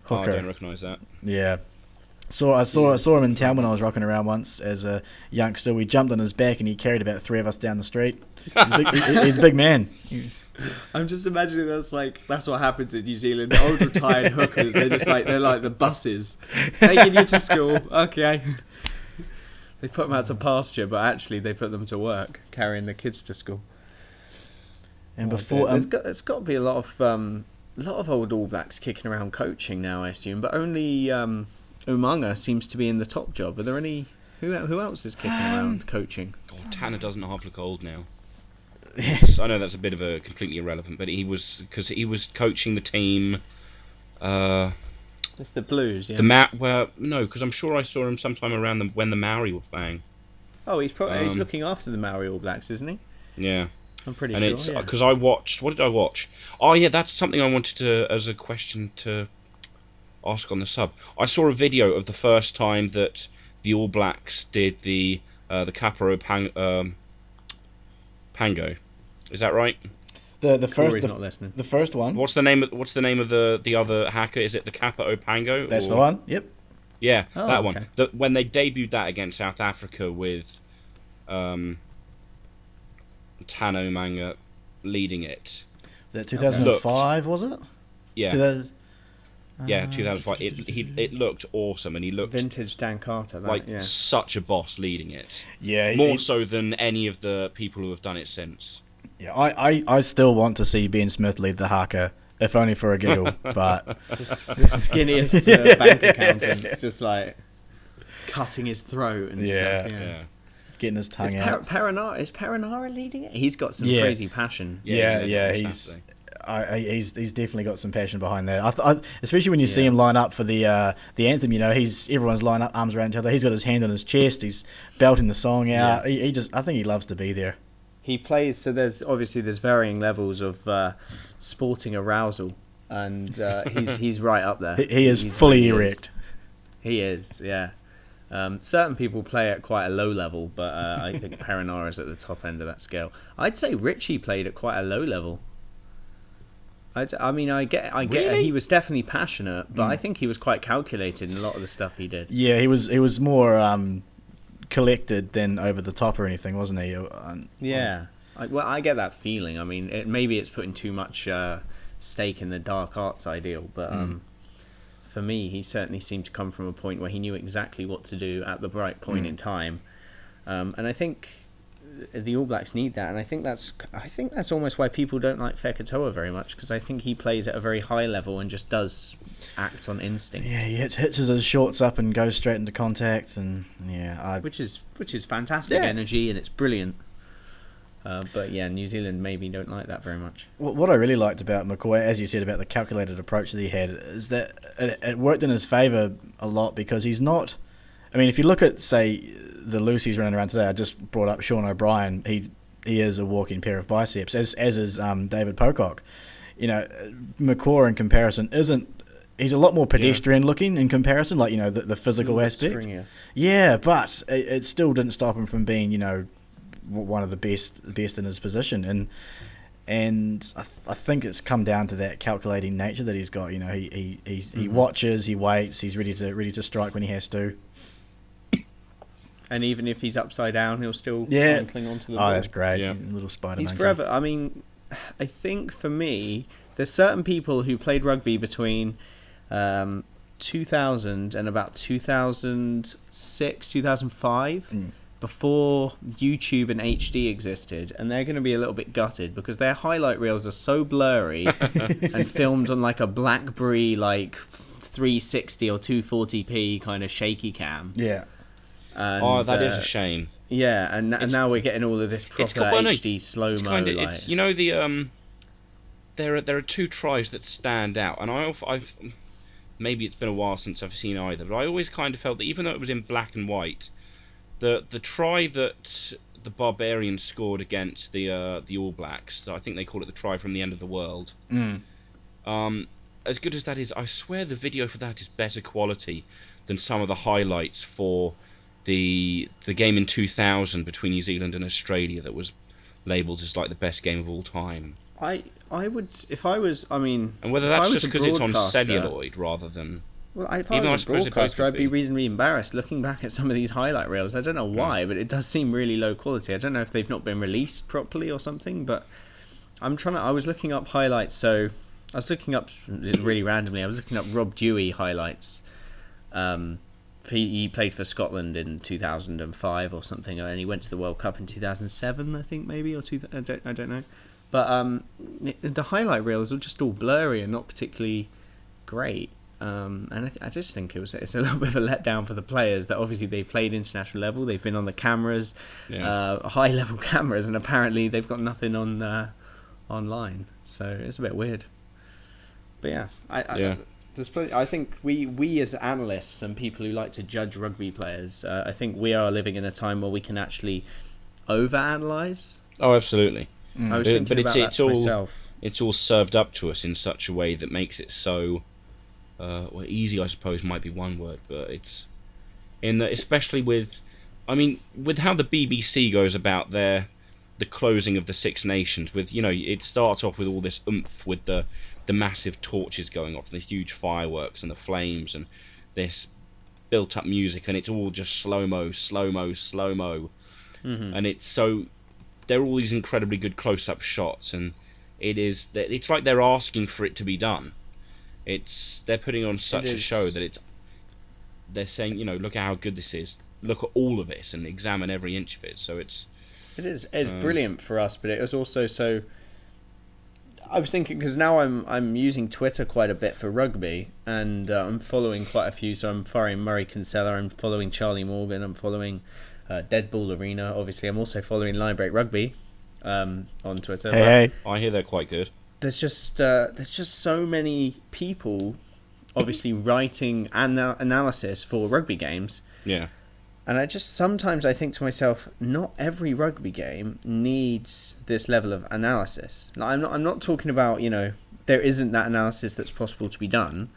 hooker. Oh, I don't recognise that. Yeah. I saw him in town when I was rocking around once as a youngster. We jumped on his back and he carried about three of us down the street. He's a big man. I'm just imagining that's what happens in New Zealand. The old retired hookers, they're like the buses taking you to school. Okay. They put them out to pasture, but actually they put them to work, carrying the kids to school. And before there's got to be a lot of old All Blacks kicking around coaching now, I assume, but only Umaga seems to be in the top job. Are there any? Who else is kicking around coaching? God, Tanner doesn't half look old now. Yeah. I know that's a bit of a completely irrelevant, but he was coaching the team. It's the Blues, yeah. No, because I'm sure I saw him sometime around when the Maori were playing. Oh, he's looking after the Maori All Blacks, isn't he? Yeah. I'm pretty and sure. it's Yeah. because I watched. What did I watch? Oh yeah, that's something I wanted to as a question to ask on the sub. I saw a video of the first time that the All Blacks did the Kaparo Pango. Is that right? Corey's not listening. The first one. What's the name of the other Haka? Is it the Kappa Opango? That's the one. Yep. Yeah, Oh, that okay. one. When they debuted that against South Africa with Tano Manga leading it. Was that 2005? Was it? Yeah. 2000 Yeah, 2005. It looked awesome, and he looked Vintage Dan Carter. such a boss leading it. Yeah. More so than any of the people who have done it since. Yeah, I still want to see Ben Smith lead the Haka, if only for a giggle, but the skinniest bank accountant, just like cutting his throat and stuff. Yeah. getting his tongue out. Is Perenara leading it? He's got some Yeah. crazy passion. Yeah, he's definitely got some passion behind that. Especially when you see him line up for the anthem. You know, everyone's lined up, arms around each other. He's got his hand on his chest. He's belting the song out. I think he loves to be there. He plays, so there's varying levels of sporting arousal, and he's right up there. He is fully erect. He is, yeah. Certain people play at quite a low level, but I think Perenara is at the top end of that scale. I'd say Richie played at quite a low level. I mean, I get Really? he was definitely passionate, but I think he was quite calculated in a lot of the stuff he did. Yeah, he was more collected than over the top or anything, wasn't he? Yeah, I get that feeling. I mean, maybe it's putting too much stake in the dark arts ideal, but for me, he certainly seemed to come from a point where he knew exactly what to do at the right point in time, and I think the All Blacks need that, and I think that's almost why people don't like Fekitoa very much, because I think he plays at a very high level and just does act on instinct. Yeah, he hitches his shorts up and goes straight into contact, and which is fantastic energy, and it's brilliant. But yeah, New Zealand maybe don't like that very much. What I really liked about McCoy, as you said, about the calculated approach that he had, is that it worked in his favour a lot, because he's not... I mean, if you look at, say, the Lucy's running around today, I just brought up Sean O'Brien. He is a walking pair of biceps, as is David Pocock. You know, McCaw in comparison isn't... He's a lot more pedestrian looking in comparison, like, you know, the physical aspect. Stringier. Yeah, but it still didn't stop him from being, you know, one of the best in his position. And I think it's come down to that calculating nature that he's got. You know, he watches, he waits, he's ready to strike when he has to. And even if he's upside down, he'll still try and cling onto the ball. Oh, that's great. Yeah. Little Spider-Man. He's forever. I mean, I think for me, there's certain people who played rugby between 2000 and about 2006, 2005, before YouTube and HD existed, and they're going to be a little bit gutted because their highlight reels are so blurry and filmed on like a BlackBerry like 360 or 240p kind of shaky cam. Yeah. And, that is a shame. Yeah, and now we're getting all of this proper HD slow-mo. It's you know the there are two tries that stand out, and I've maybe it's been a while since I've seen either, but I always kind of felt that even though it was in black and white, the try that the Barbarians scored against the All Blacks, I think they call it the try from the end of the world. As good as that is, I swear the video for that is better quality than some of the highlights for the game in 2000 between New Zealand and Australia that was labelled as like the best game of all time. I would, if I was, I mean... And whether that's just because it's on celluloid rather than... Well, if I was a broadcaster, I'd be reasonably embarrassed looking back at some of these highlight reels. I don't know why, but it does seem really low quality. I don't know if they've not been released properly or something, but I was looking up highlights, so... I was looking up, really randomly, I was looking up Rob Dewey highlights. He played for Scotland in 2005 or something, and he went to the World Cup in 2007, I think, maybe, or I don't know. But the highlight reels are just all blurry and not particularly great. And I just think it's a little bit of a letdown for the players that obviously they've played international level, they've been on the cameras, high level cameras, and apparently they've got nothing on online. So it's a bit weird. But yeah, I think we as analysts and people who like to judge rugby players, I think we are living in a time where we can actually overanalyze. Oh, absolutely. I was thinking about that myself. It's all served up to us in such a way that makes it so easy, I suppose, might be one word, but it's especially with how the BBC goes about the closing of the Six Nations. With it starts off with all this oomph with the massive torches going off, the huge fireworks and the flames and this built up music, and it's all just slow-mo, and it's they're all these incredibly good close-up shots, and it's like they're asking for it to be done. They're putting on such a show that they're saying, look at how good this is, look at all of it and examine every inch of it. So it's brilliant for us, but it was also so. I was thinking, because now I'm using Twitter quite a bit for rugby, and I'm following quite a few. So I'm following Murray Kinsella, I'm following Charlie Morgan, I'm following Dead Ball Arena. Obviously, I'm also following Linebreak Rugby on Twitter. Hey. I hear they're quite good. There's just so many people, obviously writing analysis for rugby games. Yeah. And sometimes I think to myself, not every rugby game needs this level of analysis. I'm not talking about, there isn't that analysis that's possible to be done.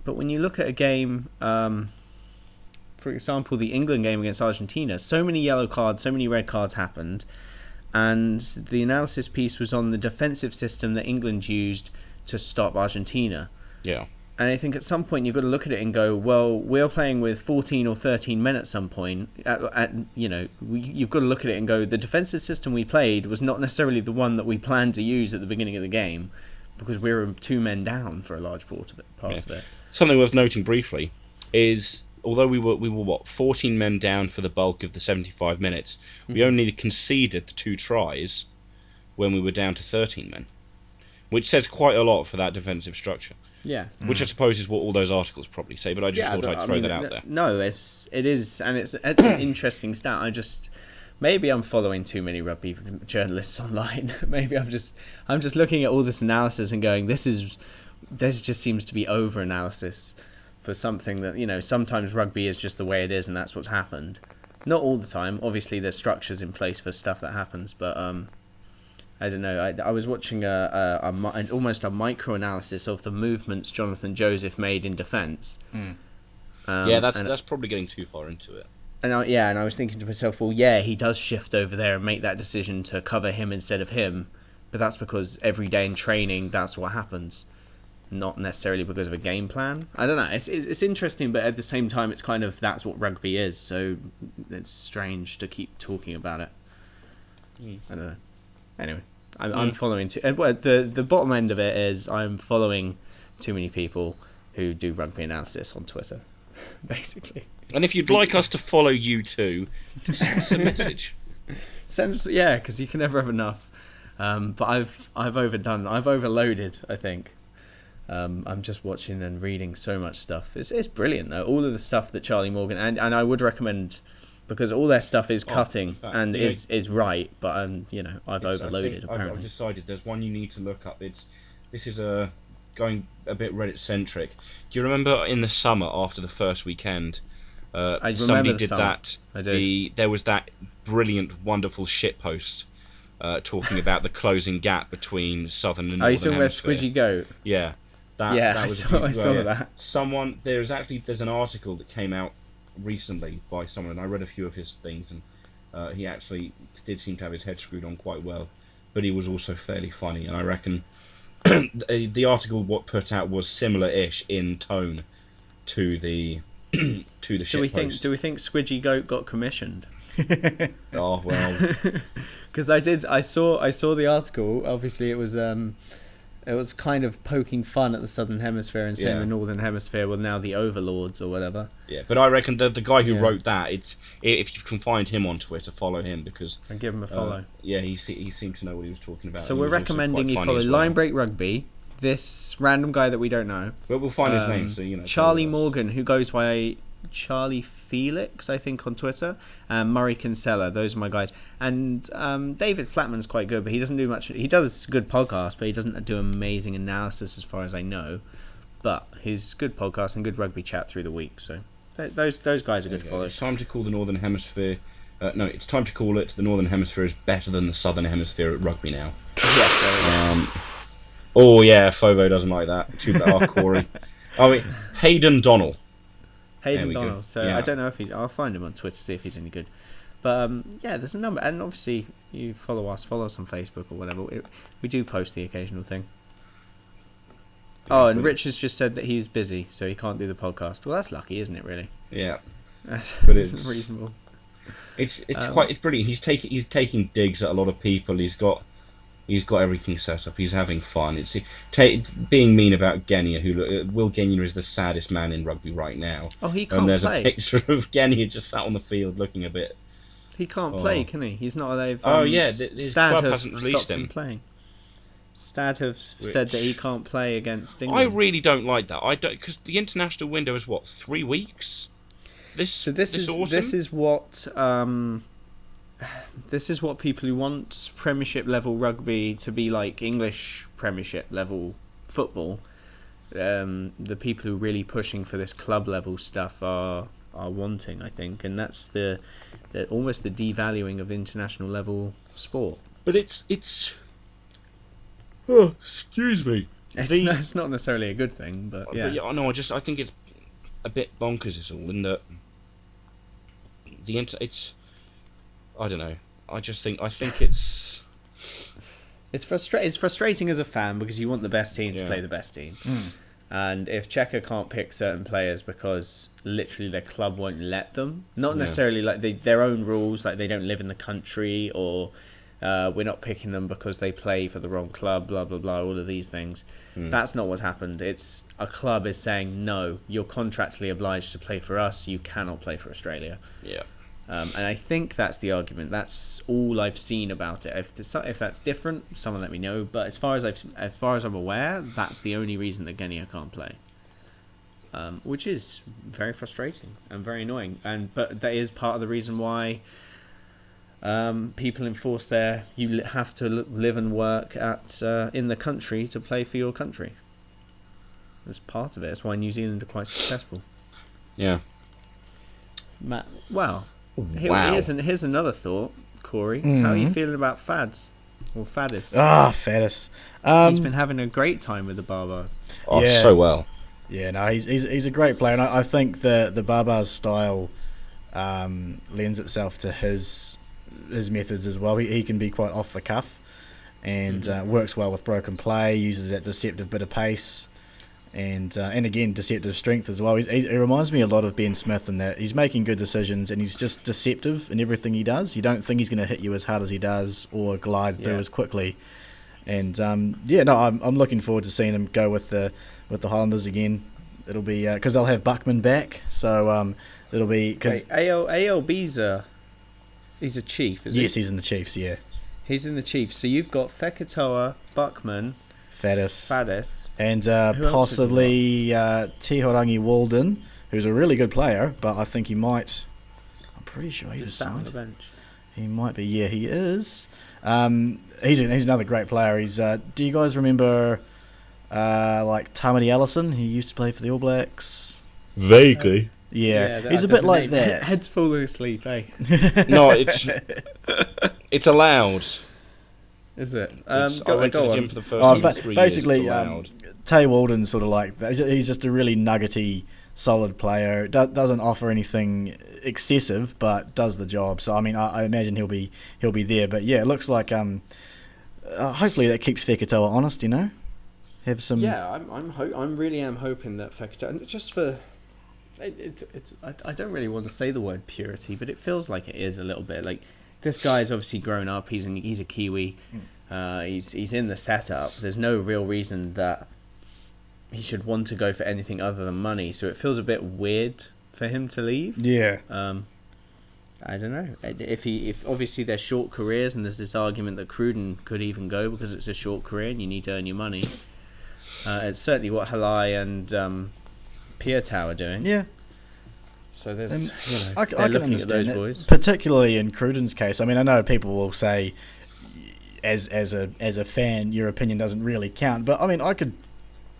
But when you look at a game, for example, the England game against Argentina, so many yellow cards, so many red cards happened. And the analysis piece was on the defensive system that England used to stop Argentina. Yeah. And I think at some point you've got to look at it and go, well, we're playing with 14 or 13 men at some point. You've got to look at it and go, the defensive system we played was not necessarily the one that we planned to use at the beginning of the game, because we were 2 men down for a large part of it. Something worth noting briefly is, although we were 14 men down for the bulk of the 75 minutes, we only conceded the 2 tries when we were down to 13 men, which says quite a lot for that defensive structure. Yeah. Which I suppose is what all those articles probably say, but I just thought I'd throw that out there. No, it is, and it's an interesting stat. Maybe I'm following too many rugby journalists online. Maybe I'm just looking at all this analysis and going, this just seems to be over analysis for something that, sometimes rugby is just the way it is and that's what's happened. Not all the time. Obviously there's structures in place for stuff that happens, but I don't know. I was watching almost a micro analysis of the movements Jonathan Joseph made in defence. That's probably getting too far into it. And I was thinking to myself, well, yeah, he does shift over there and make that decision to cover him instead of him, but that's because every day in training that's what happens, not necessarily because of a game plan. I don't know. It's interesting, but at the same time, it's kind of that's what rugby is. So it's strange to keep talking about it. I don't know. Anyway, I'm following the bottom end of it is I'm following too many people who do rugby analysis on Twitter, basically. And if you'd like us to follow you too, just send us a message. Because you can never have enough. But I've overloaded, I think. I'm just watching and reading so much stuff. It's brilliant though. All of the stuff that Charlie Morgan and I would recommend, because all their stuff is cutting and is right, but I've overloaded. Apparently, I've decided there's one you need to look up. This is going a bit Reddit centric. Do you remember in the summer after the first weekend, somebody did that? I do. There was that brilliant, wonderful shitpost talking about the closing gap between southern and northern hemisphere. Are you talking about Squidgy Goat? Yeah. I saw that. There's an article that came out recently by someone, and I read a few of his things, and he actually did seem to have his head screwed on quite well, but he was also fairly funny, and I reckon the article put out was similar-ish in tone to the shitpost. Do we think Squidgy Goat got commissioned? Oh well, because I saw the article. Obviously, it was kind of poking fun at the Southern Hemisphere and saying the Northern Hemisphere were now the overlords or whatever. Yeah, but I reckon the guy who wrote that, if you can find him on Twitter, follow him, because... And give him a follow. He seemed to know what he was talking about. So we're recommending you follow Linebreak Rugby, this random guy that we don't know. Well, we'll find his name, so Charlie Morgan, who goes by Charlie Felix, I think, on Twitter, and Murray Kinsella. Those are my guys. And David Flatman's quite good, but he doesn't do much. He does a good podcast, but he doesn't do amazing analysis as far as I know. But he's good podcast and good rugby chat through the week. So those guys are good follows. It's time to call the Northern Hemisphere. It's time to call it the Northern Hemisphere is better than the Southern Hemisphere at rugby now. Oh yeah, Fovo doesn't like that. Too bad. Corey. Hayden Donnell. Hayden Donald. So I don't know if I'll find him on Twitter to see if he's any good. But there's a number, and obviously you follow us on Facebook or whatever. We do post the occasional thing. And Rich has just said that he's busy, so he can't do the podcast. Well, that's lucky, isn't it? Really? Yeah. But it's reasonable. It's brilliant. He's taking digs at a lot of people. He's got everything set up. He's having fun. It's being mean about Genia, Will Genia is the saddest man in rugby right now. Oh, he can't play. And there's a picture of Genia just sat on the field looking a bit... He can't play, can he? He's not... His club hasn't released him. Playing. Stad have said that he can't play against England. I really don't like that. I don't, because the international window is 3 weeks? This is what people who want Premiership level rugby to be like English Premiership level football. The people who are really pushing for this club level stuff are wanting, I think, and that's the almost the devaluing of international level sport. But it's. Oh, excuse me. It's not necessarily a good thing, but yeah. I think it's a bit bonkers. It's all in that. It's. I don't know. I think it's. It's frustrating as a fan because you want the best team to Yeah. play the best team. And if Checker can't pick certain players because literally their club won't let them, not Yeah. necessarily like their own rules, like they don't live in the country, or we're not picking them because they play for the wrong club, blah, blah, blah, all of these things. That's not what's happened. It's a club is saying, no, you're contractually obliged to play for us. You cannot play for Australia. Yeah. And I think that's the argument. That's all I've seen about it. If that's different, someone let me know. But as far as I'm aware, that's the only reason that Genia can't play, which is very frustrating and very annoying. But that is part of the reason why people enforce you have to live and work in the country to play for your country. That's part of it. That's why New Zealand are quite successful. Yeah. Wow. Wow. Here's another thought, Corey. How are you feeling about Fads? Or Faddis? Faddis. He's been having a great time with the Barbars. Oh, Yeah. so well. Yeah, no, he's a great player, and I think the Barbars style lends itself to his methods as well. He can be quite off the cuff, and works well with broken play. Uses that deceptive bit of pace, and again deceptive strength as well. He reminds me a lot of Ben Smith in that he's making good decisions, and he's just deceptive in everything he does. You don't think he's going to hit you as hard as he does or glide through as quickly. And I'm looking forward to seeing him go with the Highlanders again. It'll be because they'll have Buckman back, so it'll be because ALB's he's a chief, yes, he's in the Chiefs. Yeah, he's in the Chiefs. So you've got Fekatoa, Buckman, Faddis, and else have you possibly Tihorangi Walden, who's a really good player, but I think he might. I'm pretty sure he's sat on the bench. He might be. Yeah, he is. He's another great player. He's. Do you guys remember, like Tamati Allison? He used to play for the All Blacks. Vaguely. Yeah, he's a bit like that. Head's falling asleep, eh? No, it's allowed. Is it? I went to the gym for the first 3 basically, years. It's allowed. Tay Walden's sort of like that. He's just a really nuggety, solid player. Doesn't offer anything excessive, but does the job. So I mean, I imagine he'll be there. But yeah, it looks like hopefully that keeps Fekatoa honest. You know, have some. Yeah, I'm really hoping that Fekatoa, just for. I don't really want to say the word purity, but it feels like it is a little bit. Like this guy's obviously grown up. He's a Kiwi. He's in the setup. There's no real reason that he should want to go for anything other than money. So it feels a bit weird for him to leave. Yeah. I don't know. If obviously they're short careers, and there's this argument that Cruden could even go because it's a short career and you need to earn your money. It's certainly what Halai and Piatau are doing. Yeah. So there's, I they're can looking understand at those that, boys. particularly in Cruden's case. I mean, I know people will say, as a fan, your opinion doesn't really count. But I mean,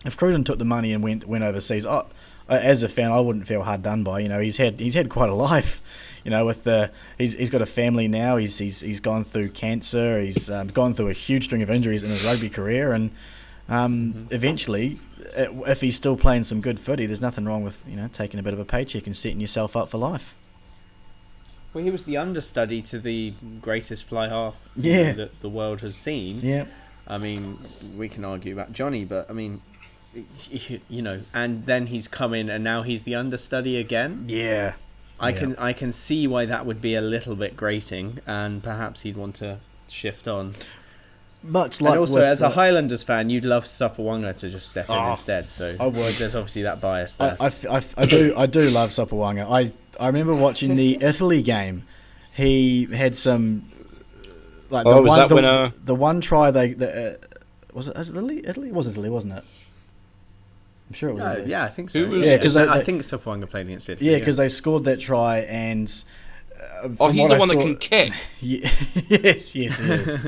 if Cruden took the money and went overseas, as a fan, I wouldn't feel hard done by. You know, he's had quite a life. You know, with he's got a family now. He's gone through cancer. He's gone through a huge string of injuries in his rugby career, and eventually, if he's still playing some good footy, there's nothing wrong with taking a bit of a paycheck and setting yourself up for life. Well, he was the understudy to the greatest fly half that the world has seen. Yeah. I mean, we can argue about Johnny, but I mean, and then he's come in and now he's the understudy again. Yeah. I can see why that would be a little bit grating, and perhaps he'd want to shift on. Much like, and also, as a Highlanders fan, you'd love Sapawanga to just step in instead. So I would. There's obviously that bias there. I do love Sapawanga. I remember watching the Italy game. He had some like the one try was it Italy? Italy? It was Italy, wasn't it? I'm sure it was Italy. Yeah, I think so. Because I think Sapawanga played against Italy. Yeah, because they scored that try and. He's the one that can kick. Yes, he is.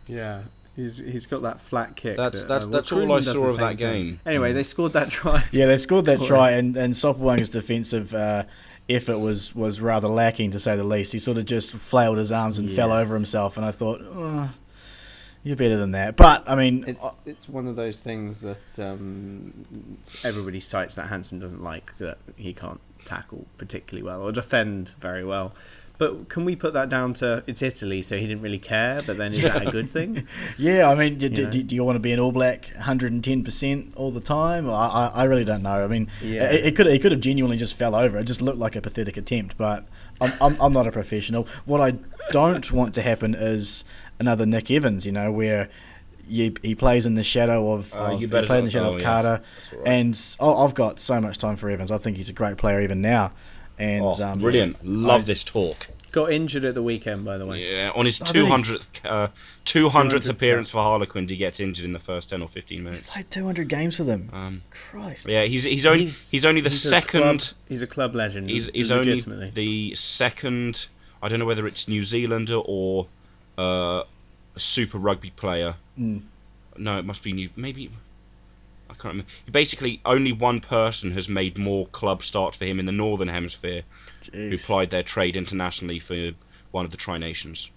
Yeah, he's got that flat kick. That's all I saw of that game. Anyway, they scored that try. Yeah, they scored that try, and Sopawanga's defensive effort was rather lacking, to say the least. He sort of just flailed his arms and fell over himself, and I thought, you're better than that. But I mean, it's one of those things that everybody cites that Hansen doesn't like, that he can't tackle particularly well or defend very well. But can we put that down to it's Italy, so he didn't really care? But then is that a good thing? Yeah, I mean, do you want to be an All Black 110% all the time? I really don't know. I mean, it could have genuinely just fell over. It just looked like a pathetic attempt. But I'm not a professional. What I don't want to happen is another Nick Evans. Where he plays in the shadow of Carter, right. And I've got so much time for Evans. I think he's a great player even now. And brilliant! Love this talk. Got injured at the weekend, by the way. Yeah, on his 200th appearance for Harlequin, he gets injured in the first 10 or 15 minutes. He's played 200 games for them. Christ. Yeah, he's only the second. He's a club legend. He's only the second. I don't know whether it's New Zealander or a Super Rugby player. No, it must be maybe. I can't remember. Basically, only one person has made more club starts for him in the Northern Hemisphere. Jeez. Who plied their trade internationally for one of the Tri-Nations.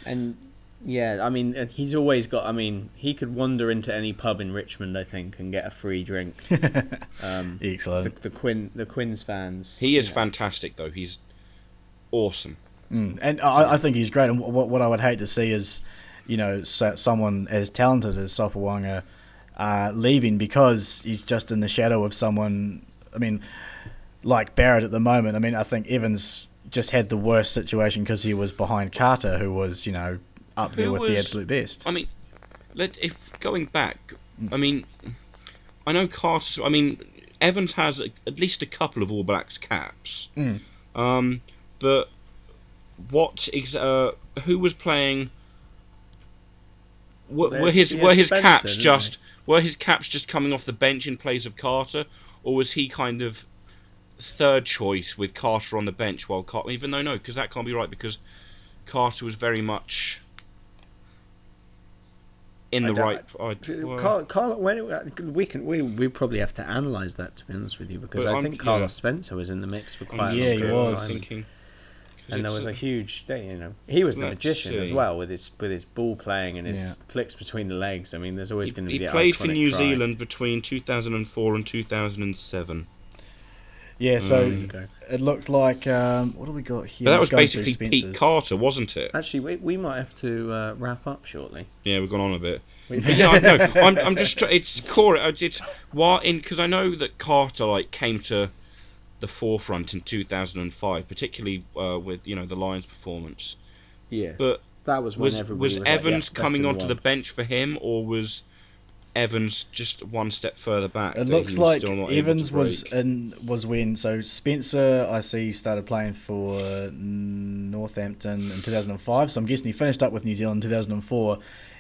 And yeah, I mean, he's always got. I mean, he could wander into any pub in Richmond, I think, and get a free drink. Excellent. The Quins fans. He is fantastic, though. He's awesome. And I think he's great. And what I would hate to see is, someone as talented as Sopawanga leaving because he's just in the shadow of someone. I mean, like Barrett at the moment. I mean, I think Evans just had the worst situation because he was behind Carter, who was, up there with the absolute best. I mean, if going back, I mean, I know Carter. I mean, Evans has at least a couple of All Blacks caps. But who was playing? Were his caps just coming off the bench in place of Carter, or was he kind of third choice with Carter on the bench while Carter? Even though no, because that can't be right because Carter was very much in the right. Carl, we probably have to analyse that, to be honest with you, because I think Carlos Spencer was in the mix for quite a long time. And there was a huge day, he was the magician as well with his ball playing and his flicks between the legs. I mean, there's always going to be. He played for New Zealand between 2004 and 2007. Yeah, so it looked like what do we got here? But that was basically Pete Carter, wasn't it? Actually, we might have to wrap up shortly. Yeah, we've gone on a bit. I'm just. It's core. It's why because I know that Carter came to the forefront in 2005, particularly with the Lions performance. Yeah, but that was when everybody was Evans coming onto the bench for him, or was Evans just one step further back? It looks like Evans was when Spencer I see started playing for Northampton in 2005. So I'm guessing he finished up with New Zealand in 2004.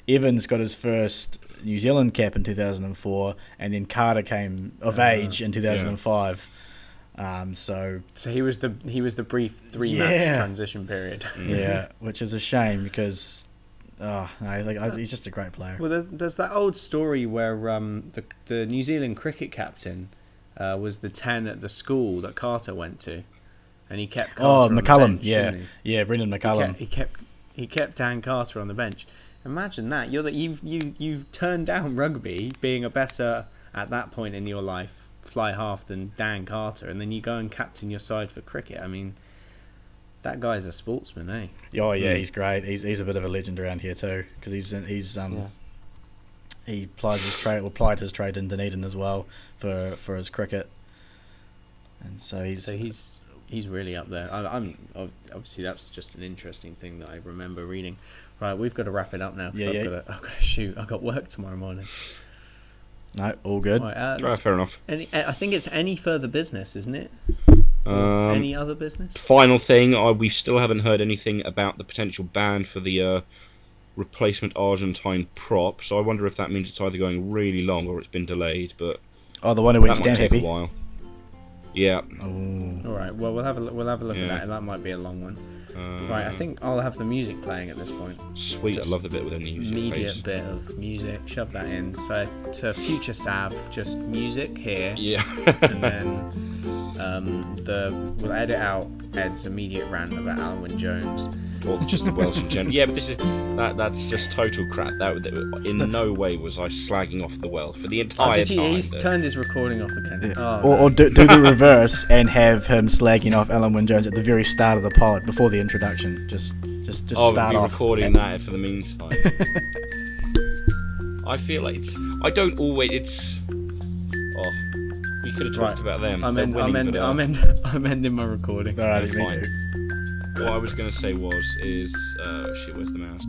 Evans got his first New Zealand cap in 2004, and then Carter came of age in 2005. So he was the brief 3-match transition period. Yeah, which is a shame because he's just a great player. Well, there's that old story where the New Zealand cricket captain was the 10 at the school that Carter went to, and he kept Carter McCullum, on the bench, Brendan McCullum. He kept Dan Carter on the bench. Imagine that you've turned down rugby, being a better at that point in your life fly half than Dan Carter, and then you go and captain your side for cricket. I mean, that guy's a sportsman, eh? Oh yeah, he's great. He's a bit of a legend around here too, because he plied his trade in Dunedin as well for his cricket, and so he's really up there. I'm obviously that's just an interesting thing that I remember reading. Right, we've got to wrap it up now because I've got to shoot. I've got work tomorrow morning. No, all good. Right, fair enough. I think it's any further business, isn't it? Any other business? Final thing, we still haven't heard anything about the potential ban for the replacement Argentine prop. So I wonder if that means it's either going really long or it's been delayed. But the one who went stand happy. A while. Yeah. Oh. All right. Well, we'll have a look at that, and that might be a long one. Right. I think I'll have the music playing at this point. Sweet. I love the bit with the music. Immediate bit of music. Shove that in. So to future Sav, just music here. Yeah. And then we'll edit out Ed's immediate rant about Alwyn Jones. or just the Welsh in general. Yeah, but that's just total crap. That in no way was I slagging off the Welsh for the entire did he? time. He's turned his recording off again. Yeah. Oh, Or do the reverse and have him slagging off Alan Wynne-Jones at the very start of the pod before the introduction. Just start I'll be off. recording that for the meantime. I feel like I don't always. It's. Oh, we could have talked about them. I'm ending my recording. Alright, me Fine. too. What I was going to say was, where's the mouse?